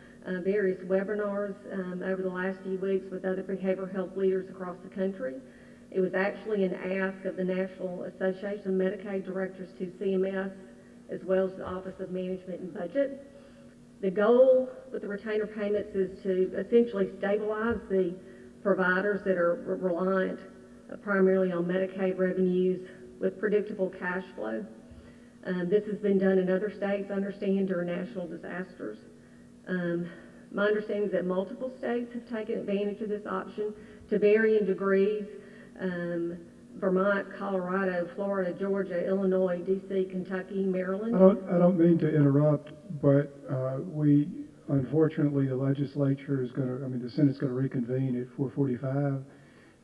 various webinars over the last few weeks with other behavioral health leaders across the country. It was actually an ask of the National Association of Medicaid Directors to CMS, as well as the Office of Management and Budget. The goal with the retainer payments is to essentially stabilize the providers that are reliant primarily on Medicaid revenues with predictable cash flow. This has been done in other states, I understand, during national disasters. My understanding is that multiple states have taken advantage of this option to varying degrees. Vermont, Colorado, Florida, Georgia, Illinois, DC, Kentucky, Maryland. I don't mean to interrupt, but unfortunately, the legislature is going to, the Senate's going to reconvene at 4:45,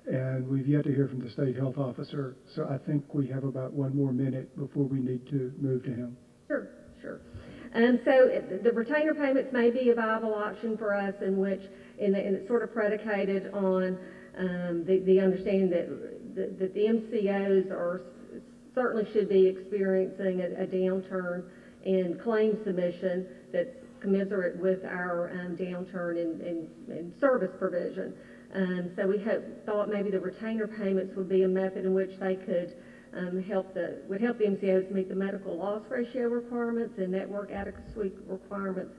and we've yet to hear from the state health officer. So I think we have about one more minute before we need to move to him. Sure. So the retainer payments may be a viable option for us, and it's sort of predicated on the understanding that the MCOs certainly should be experiencing a downturn in claim submission that's commensurate with our downturn in service provision. So we thought maybe the retainer payments would be a method in which they could help the MCOs meet the medical loss ratio requirements and network adequacy requirements.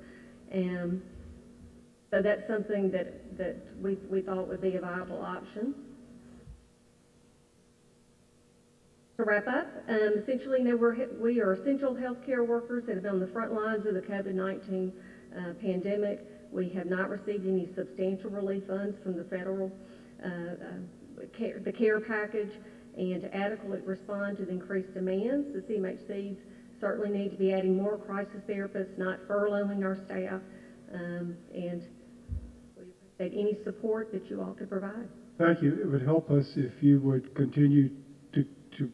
So that's something that we thought would be a viable option. To wrap up, essentially, we are essential healthcare workers that have been on the front lines of the COVID-19 pandemic. We have not received any substantial relief funds from the federal the care package, and to adequately respond to the increased demands, the CMHCs certainly need to be adding more crisis therapists, not furloughing our staff, and we appreciate any support that you all could provide. Thank you. It would help us if you would continue to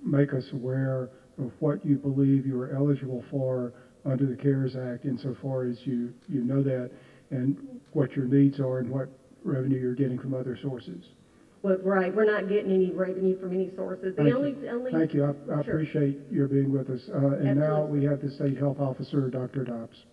make us aware of what you believe you are eligible for under the CARES Act, insofar as you know that, and what your needs are and what revenue you're getting from other sources. Well, right, we're not getting any revenue from any sources. Thank you. I Sure. appreciate your being with us. And now we have the State Health Officer, Dr. Dobbs.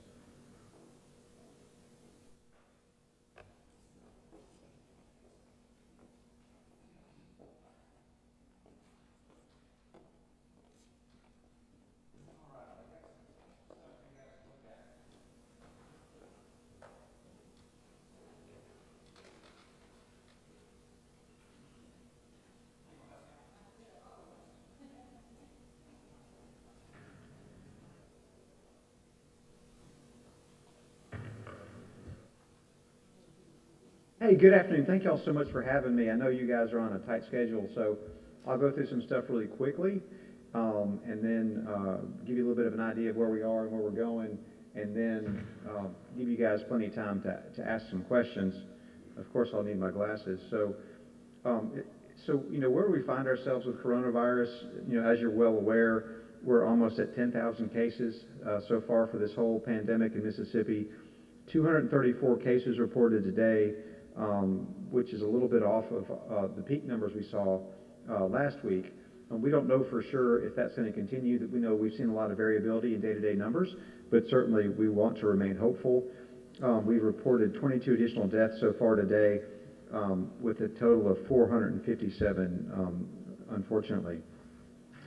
Hey, good afternoon. Thank you all so much for having me. I know you guys are on a tight schedule, so I'll go through some stuff really quickly, and then give you a little bit of an idea of where we are and where we're going, and then give you guys plenty of time to ask some questions. Of course, I'll need my glasses. So where we find ourselves with coronavirus, as you're well aware, we're almost at 10,000 cases so far for this whole pandemic in Mississippi. 234 cases reported today, which is a little bit off of the peak numbers we saw last week. We don't know for sure if that's going to continue. That we know we've seen a lot of variability in day-to-day numbers, but certainly we want to remain hopeful. We've reported 22 additional deaths so far today, with a total of 457, unfortunately.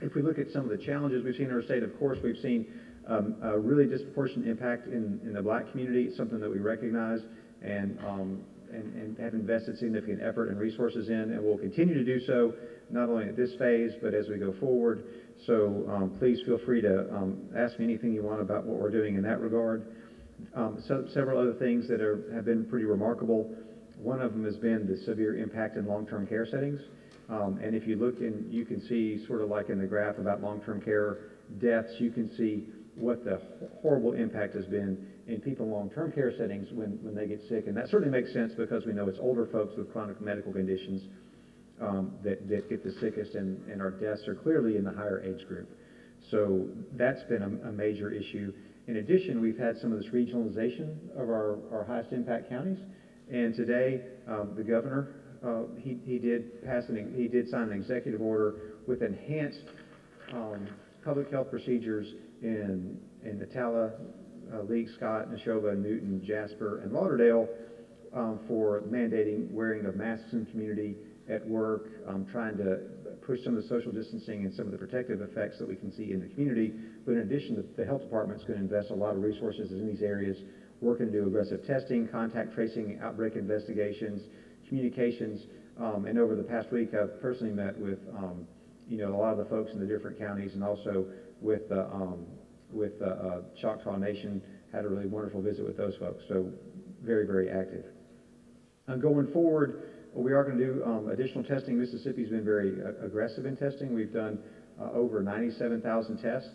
If we look at some of the challenges we've seen in our state, of course, we've seen a really disproportionate impact in the Black community. It's something that we recognize, and and have invested significant effort and resources in, and will continue to do so, not only at this phase, but as we go forward. So please feel free to ask me anything you want about what we're doing in that regard. Several other things that have been pretty remarkable. One of them has been the severe impact in long-term care settings. And if you look and you can see sort of like in the graph about long-term care deaths, you can see what the horrible impact has been in people in long-term care settings when they get sick. And that certainly makes sense because we know it's older folks with chronic medical conditions that get the sickest, and our deaths are clearly in the higher age group. So that's been a major issue. In addition, we've had some of this regionalization of our highest impact counties. And today, the governor, he did sign an executive order with enhanced public health procedures in Natala, League, Scott, Neshoba, Newton, Jasper, and Lauderdale for mandating wearing of masks in the community, at work, trying to push some of the social distancing and some of the protective effects that we can see in the community. But in addition, the health department's going to invest a lot of resources in these areas, working to do aggressive testing, contact tracing, outbreak investigations, communications. And over the past week, I've personally met with a lot of the folks in the different counties, and also with Choctaw Nation. Had a really wonderful visit with those folks. So very, very active. Going forward, we are going to do additional testing. Mississippi's been very aggressive in testing. We've done over 97,000 tests.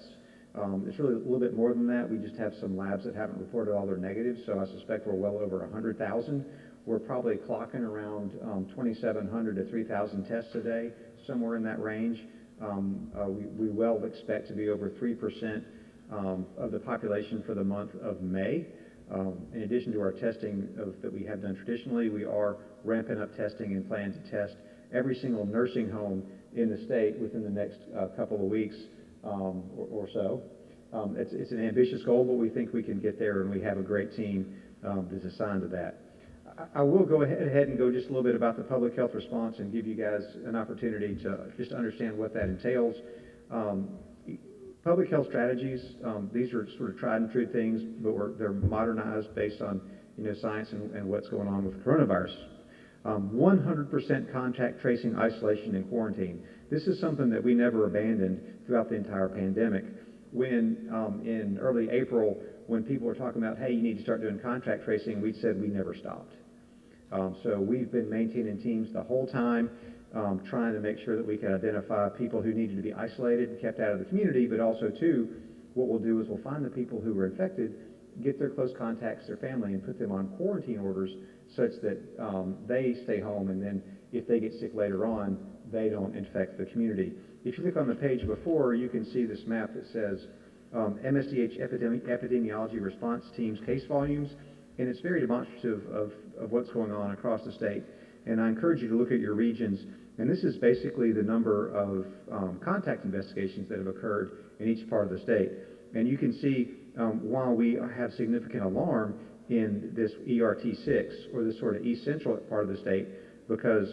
It's really a little bit more than that. We just have some labs that haven't reported all their negatives, so I suspect we're well over 100,000. We're probably clocking around 2,700 to 3,000 tests a day, somewhere in that range. We well expect to be over 3% of the population for the month of May. In addition to our testing that we have done traditionally, we are ramping up testing and plan to test every single nursing home in the state within the next couple of weeks or so. It's an ambitious goal, but we think we can get there, and we have a great team that's assigned to that. I will go ahead and go just a little bit about the public health response and give you guys an opportunity to just understand what that entails. Public health strategies, these are sort of tried and true things, but they're modernized based on science and what's going on with coronavirus. 100% contact tracing, isolation, and quarantine. This is something that we never abandoned throughout the entire pandemic. When in early April, when people were talking about, hey, you need to start doing contact tracing, we said we never stopped. So we've been maintaining teams the whole time, trying to make sure that we can identify people who needed to be isolated and kept out of the community, but also, too, what we'll do is we'll find the people who were infected, get their close contacts, their family, and put them on quarantine orders such that they stay home, and then if they get sick later on, they don't infect the community. If you look on the page before, you can see this map that says MSDH epidemiology response teams case volumes, and it's very demonstrative of what's going on across the state. And I encourage you to look at your regions, and this is basically the number of contact investigations that have occurred in each part of the state. And you can see while we have significant alarm in this ERT6, or this sort of east central part of the state, because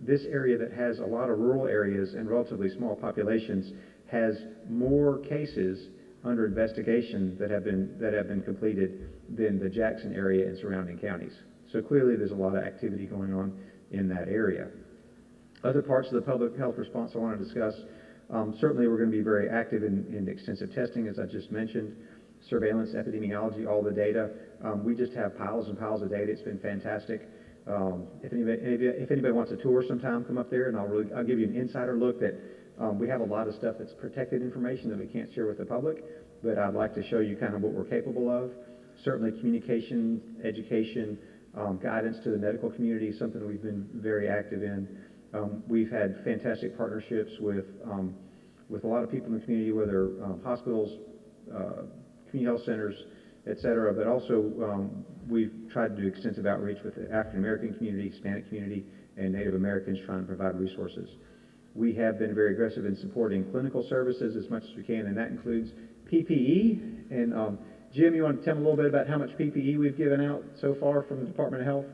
this area that has a lot of rural areas and relatively small populations has more cases under investigation that have been completed than the Jackson area and surrounding counties. So clearly there's a lot of activity going on in that area. Other parts of the public health response I want to discuss, certainly we're going to be very active in extensive testing, as I just mentioned, surveillance, epidemiology, all the data. We just have piles and piles of data. It's been fantastic. If anybody wants a tour sometime, come up there, and I'll give you an insider look that we have a lot of stuff that's protected information that we can't share with the public, but I'd like to show you kind of what we're capable of. Certainly communication, education, guidance to the medical community is something we've been very active in. We've had fantastic partnerships with a lot of people in the community, whether hospitals, community health centers, et cetera, but also we've tried to do extensive outreach with the African American community, Hispanic community, and Native Americans, trying to provide resources. We have been very aggressive in supporting clinical services as much as we can, and that includes PPE. And Jim, you want to tell me a little bit about how much PPE we've given out so far from the Department of Health?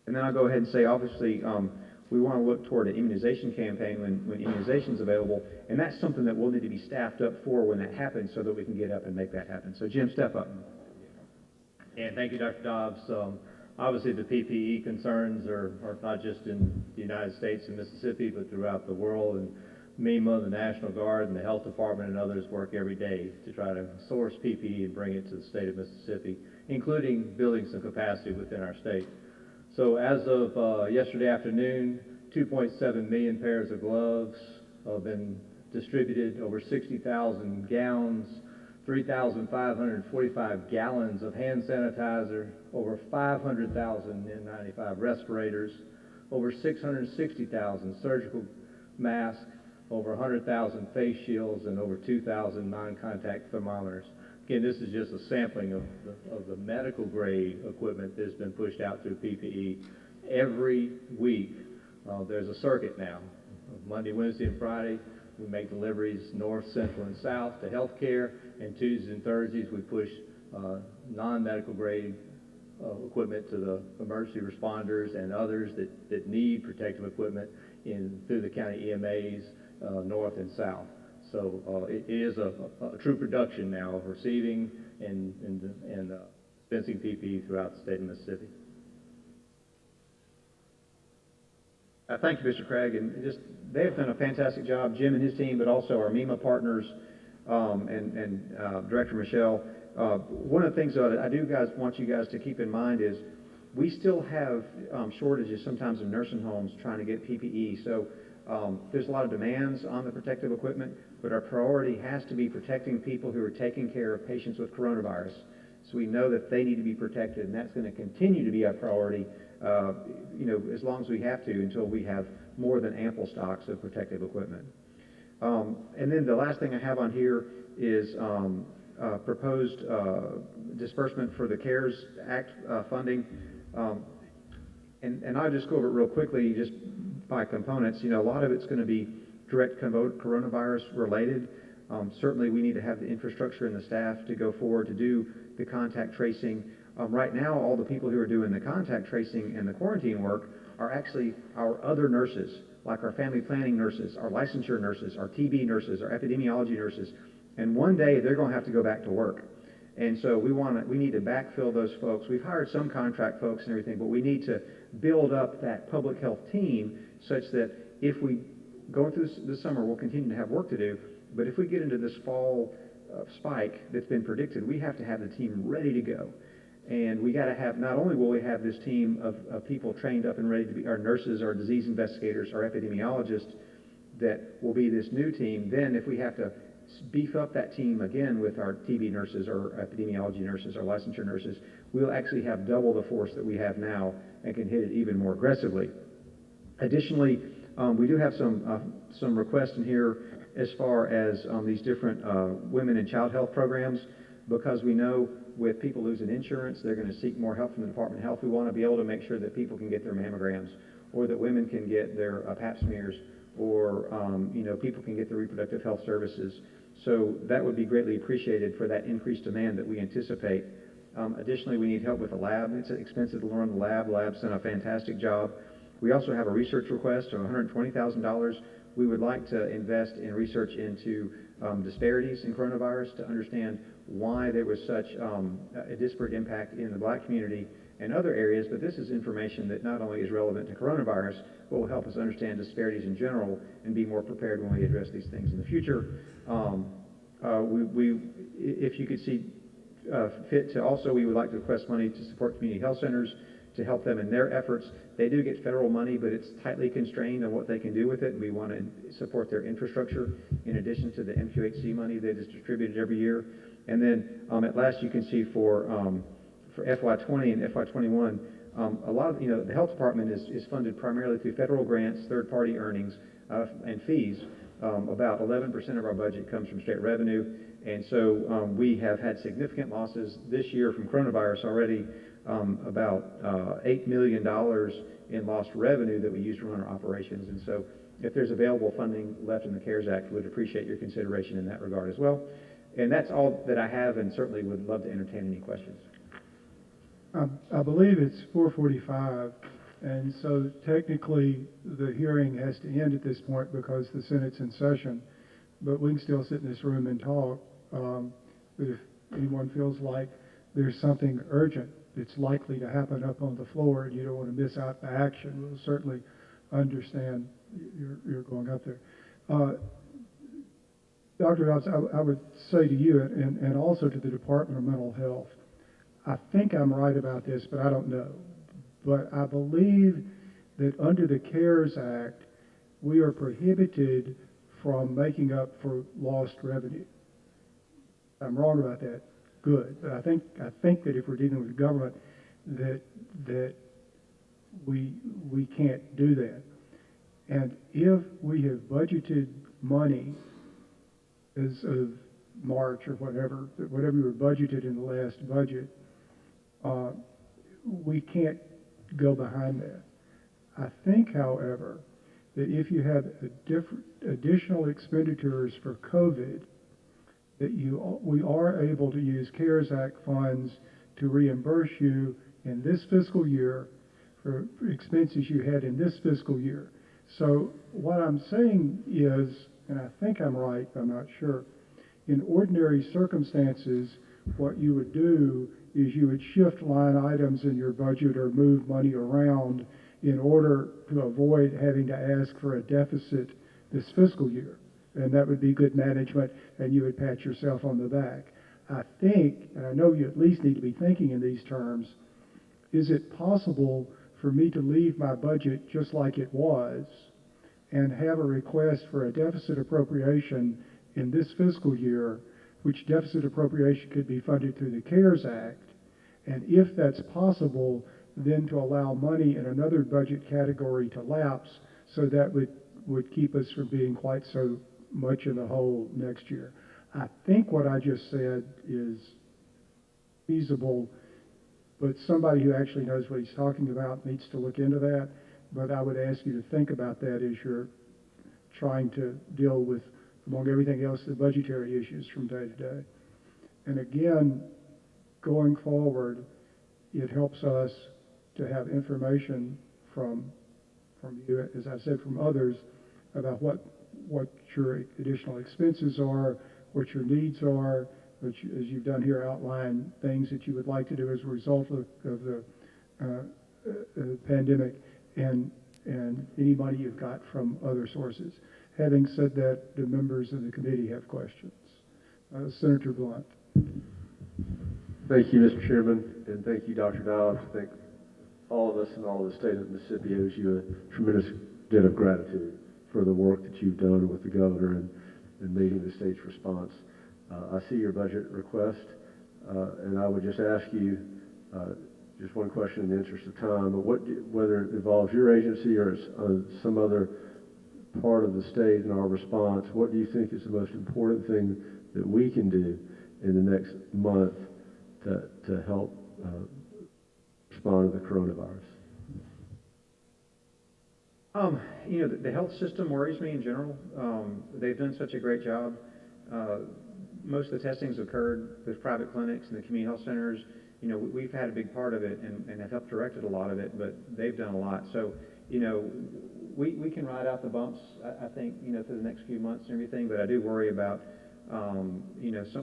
And then I'll go ahead and say, obviously, we want to look toward an immunization campaign when immunization is available, and that's something that we'll need to be staffed up for when that happens so that we can get up and make that happen. So Jim, step up. And thank you, Dr. Dobbs. Obviously, the PPE concerns are not just in the United States and Mississippi, but throughout the world. And MEMA, the National Guard, and the Health Department and others work every day to try to source PPE and bring it to the state of Mississippi, including building some capacity within our state. So as of yesterday afternoon, 2.7 million pairs of gloves have been distributed, over 60,000 gowns, 3,545 gallons of hand sanitizer, over 500,000 N95 respirators, over 660,000 surgical masks, over 100,000 face shields, and over 2,000 non-contact thermometers. Again, this is just a sampling of the medical grade equipment that's been pushed out through PPE. Every week, there's a circuit now. Monday, Wednesday, and Friday, we make deliveries north, central, and south to healthcare, and Tuesdays and Thursdays we push non-medical grade equipment to the emergency responders and others that need protective equipment through the county EMAs north and south. So it is a true production now of receiving and dispensing PPE throughout the state of Mississippi. Thank you, Mr. Craig, and they have done a fantastic job, Jim and his team, but also our MEMA partners and Director Michelle. One of the things that I do want you guys to keep in mind is we still have shortages sometimes in nursing homes trying to get PPE. So there's a lot of demands on the protective equipment, but our priority has to be protecting people who are taking care of patients with coronavirus. So we know that they need to be protected, and that's going to continue to be our priority, as long as we have to, until we have more than ample stocks of protective equipment. And then the last thing I have on here is proposed disbursement for the CARES Act funding. And I'll just go over it real quickly, just by components. A lot of it's going to be direct coronavirus related. Certainly we need to have the infrastructure and the staff to go forward to do the contact tracing. Right now, all the people who are doing the contact tracing and the quarantine work are actually our other nurses, like our family planning nurses, our licensure nurses, our TB nurses, our epidemiology nurses. And one day they're going to have to go back to work. And so we need to backfill those folks. We've hired some contract folks and everything, but we need to build up that public health team such that if we go through this summer, we'll continue to have work to do. But if we get into this fall spike that's been predicted, we have to have the team ready to go. And we got to have, not only will we have this team of people trained up and ready to be our nurses, our disease investigators, our epidemiologists, that will be this new team. Then if we have to beef up that team again with our TB nurses, our epidemiology nurses, our licensure nurses, we'll actually have double the force that we have now and can hit it even more aggressively. Additionally, we do have some requests in here as far as these different women and child health programs, because we know with people losing insurance, they're going to seek more help from the Department of Health. We want to be able to make sure that people can get their mammograms, or that women can get their pap smears, or people can get their reproductive health services. So that would be greatly appreciated for that increased demand that we anticipate. Additionally, we need help with the lab. It's expensive to run the lab. The lab's done a fantastic job. We also have a research request of $120,000. We would like to invest in research into disparities in coronavirus to understand why there was such a disparate impact in the Black community and other areas. But this is information that not only is relevant to coronavirus, but will help us understand disparities in general and be more prepared when we address these things in the future. If you could see fit to also, we would like to request money to support community health centers to help them in their efforts. They do get federal money, but it's tightly constrained on what they can do with it, and we want to support their infrastructure in addition to the MQHC money that is distributed every year. And then at last, you can see for FY20 and FY21, a lot of, the health department is funded primarily through federal grants, third-party earnings, and fees. About 11% of our budget comes from state revenue, and so we have had significant losses this year from coronavirus already. About $8 million in lost revenue that we use to run our operations. And so if there's available funding left in the CARES Act, we'd appreciate your consideration in that regard as well. And that's all that I have, and certainly would love to entertain any questions. I believe it's 4:45, and so technically the hearing has to end at this point because the Senate's in session, but we can still sit in this room and talk. But if anyone feels like there's something urgent that's likely to happen up on the floor and you don't want to miss out the action, we'll certainly understand you're going up there. Dr. Dobbs, I would say to you and also to the Department of Mental Health, I think I'm right about this, but I don't know. But I believe that under the CARES Act, we are prohibited from making up for lost revenue. I'm wrong about that. Good. But I think that if we're dealing with government, that we can't do that. And if we have budgeted money as of March or whatever we were budgeted in the last budget, we can't go behind that. I think, however, that if you have additional expenditures for COVID, that we are able to use CARES Act funds to reimburse you in this fiscal year for expenses you had in this fiscal year. So what I'm saying is, and I think I'm right, but I'm not sure, in ordinary circumstances, what you would do is you would shift line items in your budget or move money around in order to avoid having to ask for a deficit this fiscal year. And that would be good management, and you would pat yourself on the back. I think, and I know you at least need to be thinking in these terms, is it possible for me to leave my budget just like it was and have a request for a deficit appropriation in this fiscal year, which deficit appropriation could be funded through the CARES Act, and if that's possible, then to allow money in another budget category to lapse, so that would keep us from being quite so much in the hole next year. I think what I just said is feasible, but somebody who actually knows what he's talking about needs to look into that. But I would ask you to think about that as you're trying to deal with, among everything else, the budgetary issues from day to day. And again, going forward, it helps us to have information from you, as I said, from others, about what your additional expenses are, what your needs are, which, as you've done here, outline things that you would like to do as a result of the pandemic, and any money you've got from other sources. Having said that, the members of the committee have questions. Senator Blunt. Thank you, Mr. Chairman, and thank you, Dr. Dobbs. I think all of us in all of the state of Mississippi owes you a tremendous debt of gratitude for the work that you've done with the governor and leading the state's response. I see your budget request, and I would just ask you just one question in the interest of time, but whether it involves your agency or some other part of the state in our response, what do you think is the most important thing that we can do in the next month to help respond to the coronavirus? The health system worries me in general. They've done such a great job. Most of the testings occurred with private clinics and the community health centers. We've had a big part of it and have helped directed a lot of it, but they've done a lot. So, we can ride out the bumps, I think, through the next few months and everything, but I do worry about, some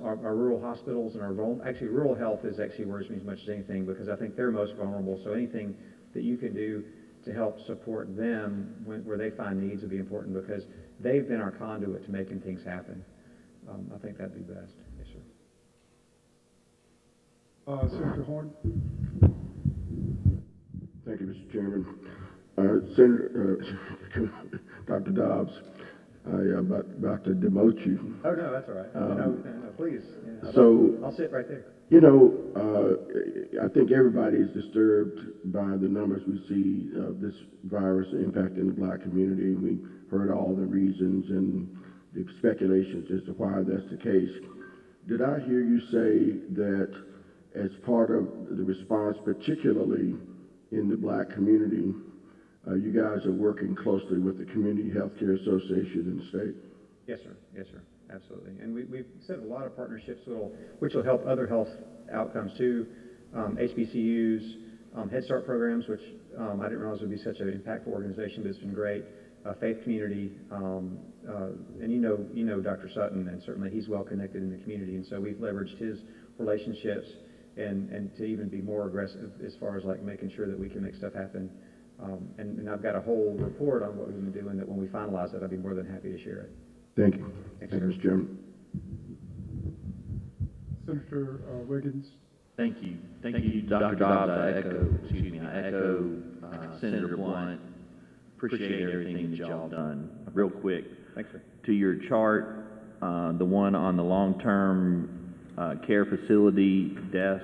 our rural hospitals and rural health actually worries me as much as anything, because I think they're most vulnerable. So anything that you can do to help support them where they find needs would be important, because they've been our conduit to making things happen. I think that'd be best. Yes, sir. Senator Horn. Thank you, Mr. Chairman. Senator, Dr. Dobbs, I'm about to demote you. Oh, no, that's all right. No, please. I'll sit right there. I think everybody is disturbed by the numbers we see of this virus impacting the black community. We heard all the reasons and the speculations as to why that's the case. Did I hear you say that as part of the response, particularly in the black community, you guys are working closely with the Community Healthcare Association in the state? Yes, sir. Yes, sir. Absolutely. And we've set a lot of partnerships which will help other health outcomes too. HBCUs, Head Start programs, which I didn't realize would be such an impactful organization, but it's been great. Faith community, and you know Dr. Sutton, and certainly he's well connected in the community, and so we've leveraged his relationships and to even be more aggressive as far as like making sure that we can make stuff happen. And I've got a whole report on what we've been doing that when we finalize it, I'd be more than happy to share it. Thank you. Thanks, Thank you, sir. Mr. Chairman. Senator Wiggins? Thank you. Thank you, Dr. Dobbs. I echo Senator Blunt. Appreciate everything that y'all done. Real quick. Thanks, sir. To your chart, the one on the long-term care facility deaths,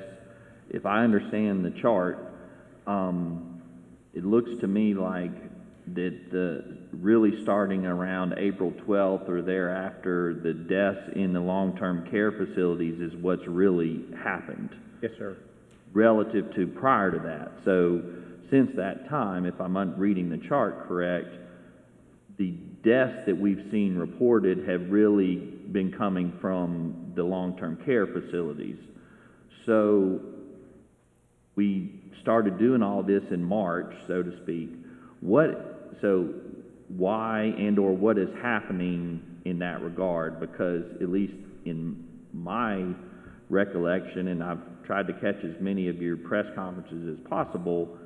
if I understand the chart, it looks to me like that really starting around April 12th or thereafter, the deaths in the long-term care facilities is what's really happened. Yes, sir. Relative to prior to that. So since that time, if I'm reading the chart correct, the deaths that we've seen reported have really been coming from the long-term care facilities. So we started doing all this in March, so to speak. So why and or what is happening in that regard? Because at least in my recollection, and I've tried to catch as many of your press conferences as possible,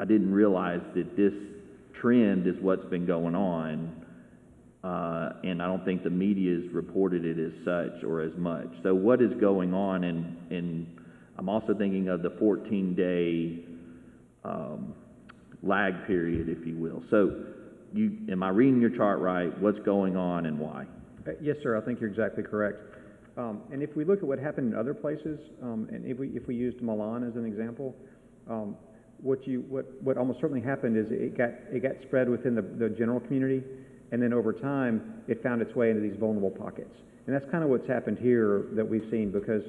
I didn't realize that this trend is what's been going on, and I don't think the media's reported it as such or as much. So what is going on? And I'm also thinking of the 14-day lag period, if you will. So am I reading your chart right? What's going on and why? Yes, sir. I think you're exactly correct. And if we look at what happened in other places, and if we used Milan as an example, what almost certainly happened is it got spread within the general community, and then over time it found its way into these vulnerable pockets. And that's kind of what's happened here that we've seen, because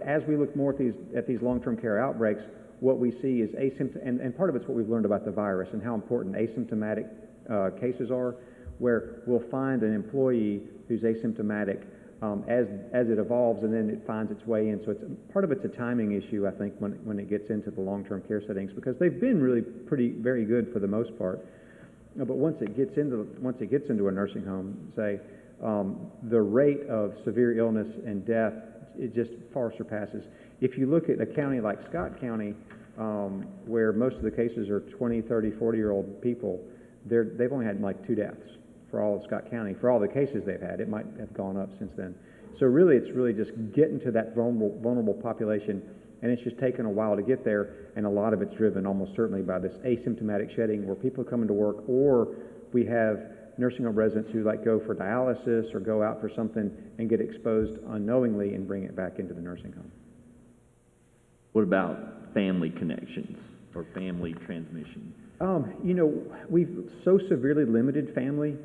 as we look more at these long-term care outbreaks, what we see is and part of it's what we've learned about the virus and how important asymptomatic cases are, where we'll find an employee who's asymptomatic as it evolves, and then it finds its way in. So part of it's a timing issue, I think, when it gets into the long-term care settings, because they've been really very good for the most part. But once it gets into a nursing home, say, the rate of severe illness and death, it just far surpasses. If you look at a county like Scott County, where most of the cases are 20, 30, 40-year-old people, they've only had like 2 deaths for all of Scott County. For all the cases they've had, it might have gone up since then. So really, it's really just getting to that vulnerable population, and it's just taken a while to get there, and a lot of it's driven almost certainly by this asymptomatic shedding, where people come into work, or we have nursing home residents who like go for dialysis or go out for something and get exposed unknowingly and bring it back into the nursing home. What about family connections or family transmission? We've so severely limited family.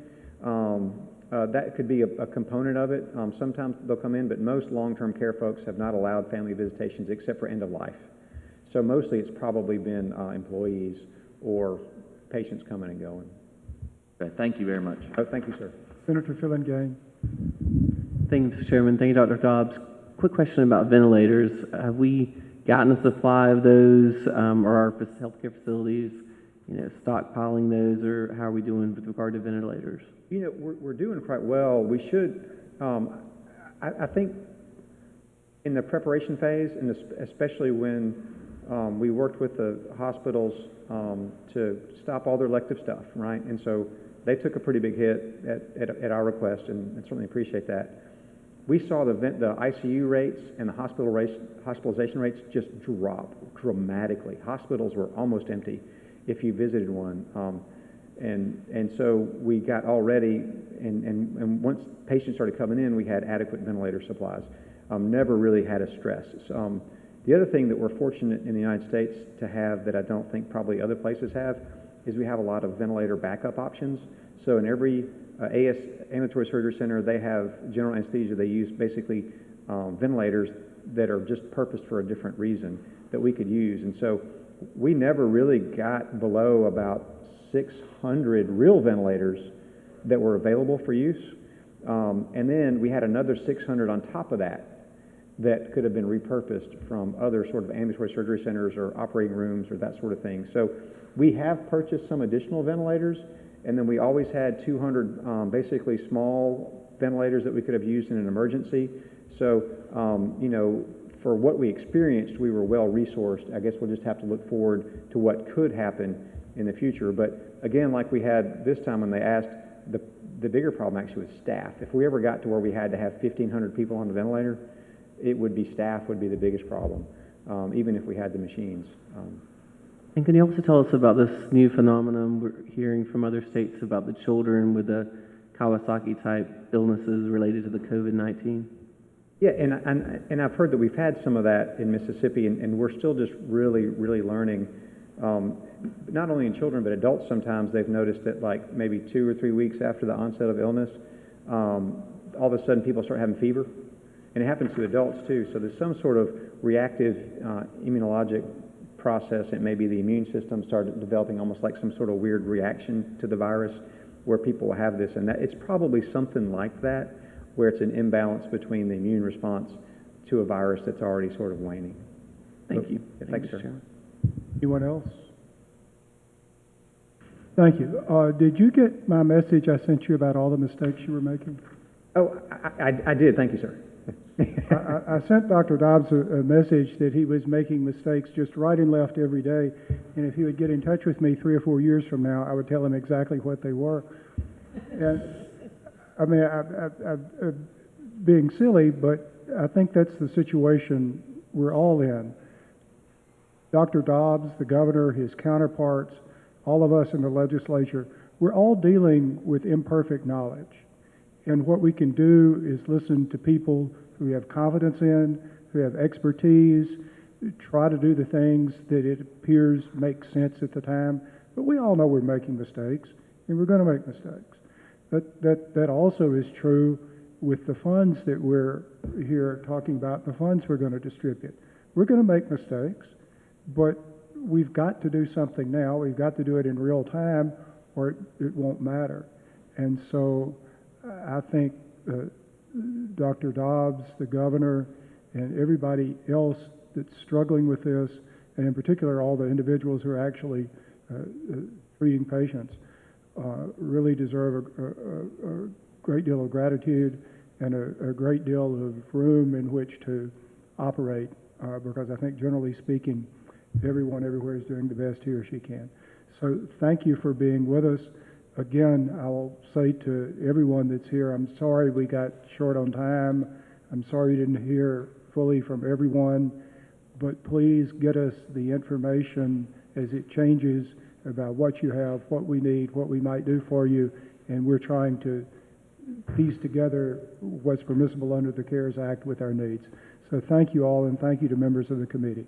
That could be a component of it. Sometimes they'll come in, but most long-term care folks have not allowed family visitations except for end of life. So mostly it's probably been employees or patients coming and going. Okay, thank you very much. Oh, thank you, sir. Senator Fillingane? Thank you, Mr. Chairman. Thank you, Dr. Dobbs. Quick question about ventilators. Have we gotten a supply of those, or our healthcare facilities, stockpiling those, or how are we doing with regard to ventilators? We're doing quite well. We should, I think in the preparation phase, and especially when we worked with the hospitals to stop all their elective stuff, right? And so they took a pretty big hit at our request, and certainly appreciate that. We saw the ICU rates and the hospitalization rates just drop dramatically. Hospitals were almost empty if you visited one. And so we got all ready, and once patients started coming in, we had adequate ventilator supplies. Never really had a stress. The other thing that we're fortunate in the United States to have that I don't think probably other places have is we have a lot of ventilator backup options. So in every ambulatory surgery center, they have general anesthesia. They use basically ventilators that are just purposed for a different reason that we could use. And so we never really got below about 600 real ventilators that were available for use. And then we had another 600 on top of that could have been repurposed from other sort of ambulatory surgery centers or operating rooms or that sort of thing. So we have purchased some additional ventilators, and then we always had 200 basically small ventilators that we could have used in an emergency. So, for what we experienced, we were well-resourced. I guess we'll just have to look forward to what could happen in the future. But again, like we had this time when they asked, the bigger problem actually was staff. If we ever got to where we had to have 1,500 people on the ventilator, it would be staff would be the biggest problem, even if we had the machines. And can you also tell us about this new phenomenon we're hearing from other states about the children with the Kawasaki-type illnesses related to the COVID-19? Yeah, and I've heard that we've had some of that in Mississippi, and we're still just really learning. Not only in children, but adults sometimes they've noticed that like maybe 2 or 3 weeks after the onset of illness, all of a sudden people start having fever. And it happens to adults too. So there's some sort of reactive immunologic process. It may be the immune system started developing almost like some sort of weird reaction to the virus where people have this. And that it's probably something like that, where it's an imbalance between the immune response to a virus that's already sort of waning. Thank you. Yeah, thanks, sir. Anyone else? Thank you. Did you get my message I sent you about all the mistakes you were making? Oh, I did. Thank you, sir. I sent Dr. Dobbs a message that he was making mistakes just right and left every day, and if he would get in touch with me 3 or 4 years from now, I would tell him exactly what they were. And I mean, I'm being silly, but I think that's the situation we're all in. Dr. Dobbs, the governor, his counterparts, all of us in the legislature, we're all dealing with imperfect knowledge. And what we can do is listen to people who we have confidence in, who have expertise, try to do the things that it appears make sense at the time. But we all know we're making mistakes, and we're going to make mistakes. That also is true with the funds that we're here talking about, the funds we're going to distribute. We're going to make mistakes, but we've got to do something now. We've got to do it in real time, or it won't matter. And so I think Dr. Dobbs, the governor, and everybody else that's struggling with this, and in particular all the individuals who are actually treating patients, really deserve a great deal of gratitude and a great deal of room in which to operate, because I think generally speaking, everyone everywhere is doing the best he or she can. So thank you for being with us. Again, I'll say to everyone that's here, I'm sorry we got short on time. I'm sorry you didn't hear fully from everyone, but please get us the information as it changes about what you have, what we need, what we might do for you, and we're trying to piece together what's permissible under the CARES Act with our needs. So thank you all, and thank you to members of the committee.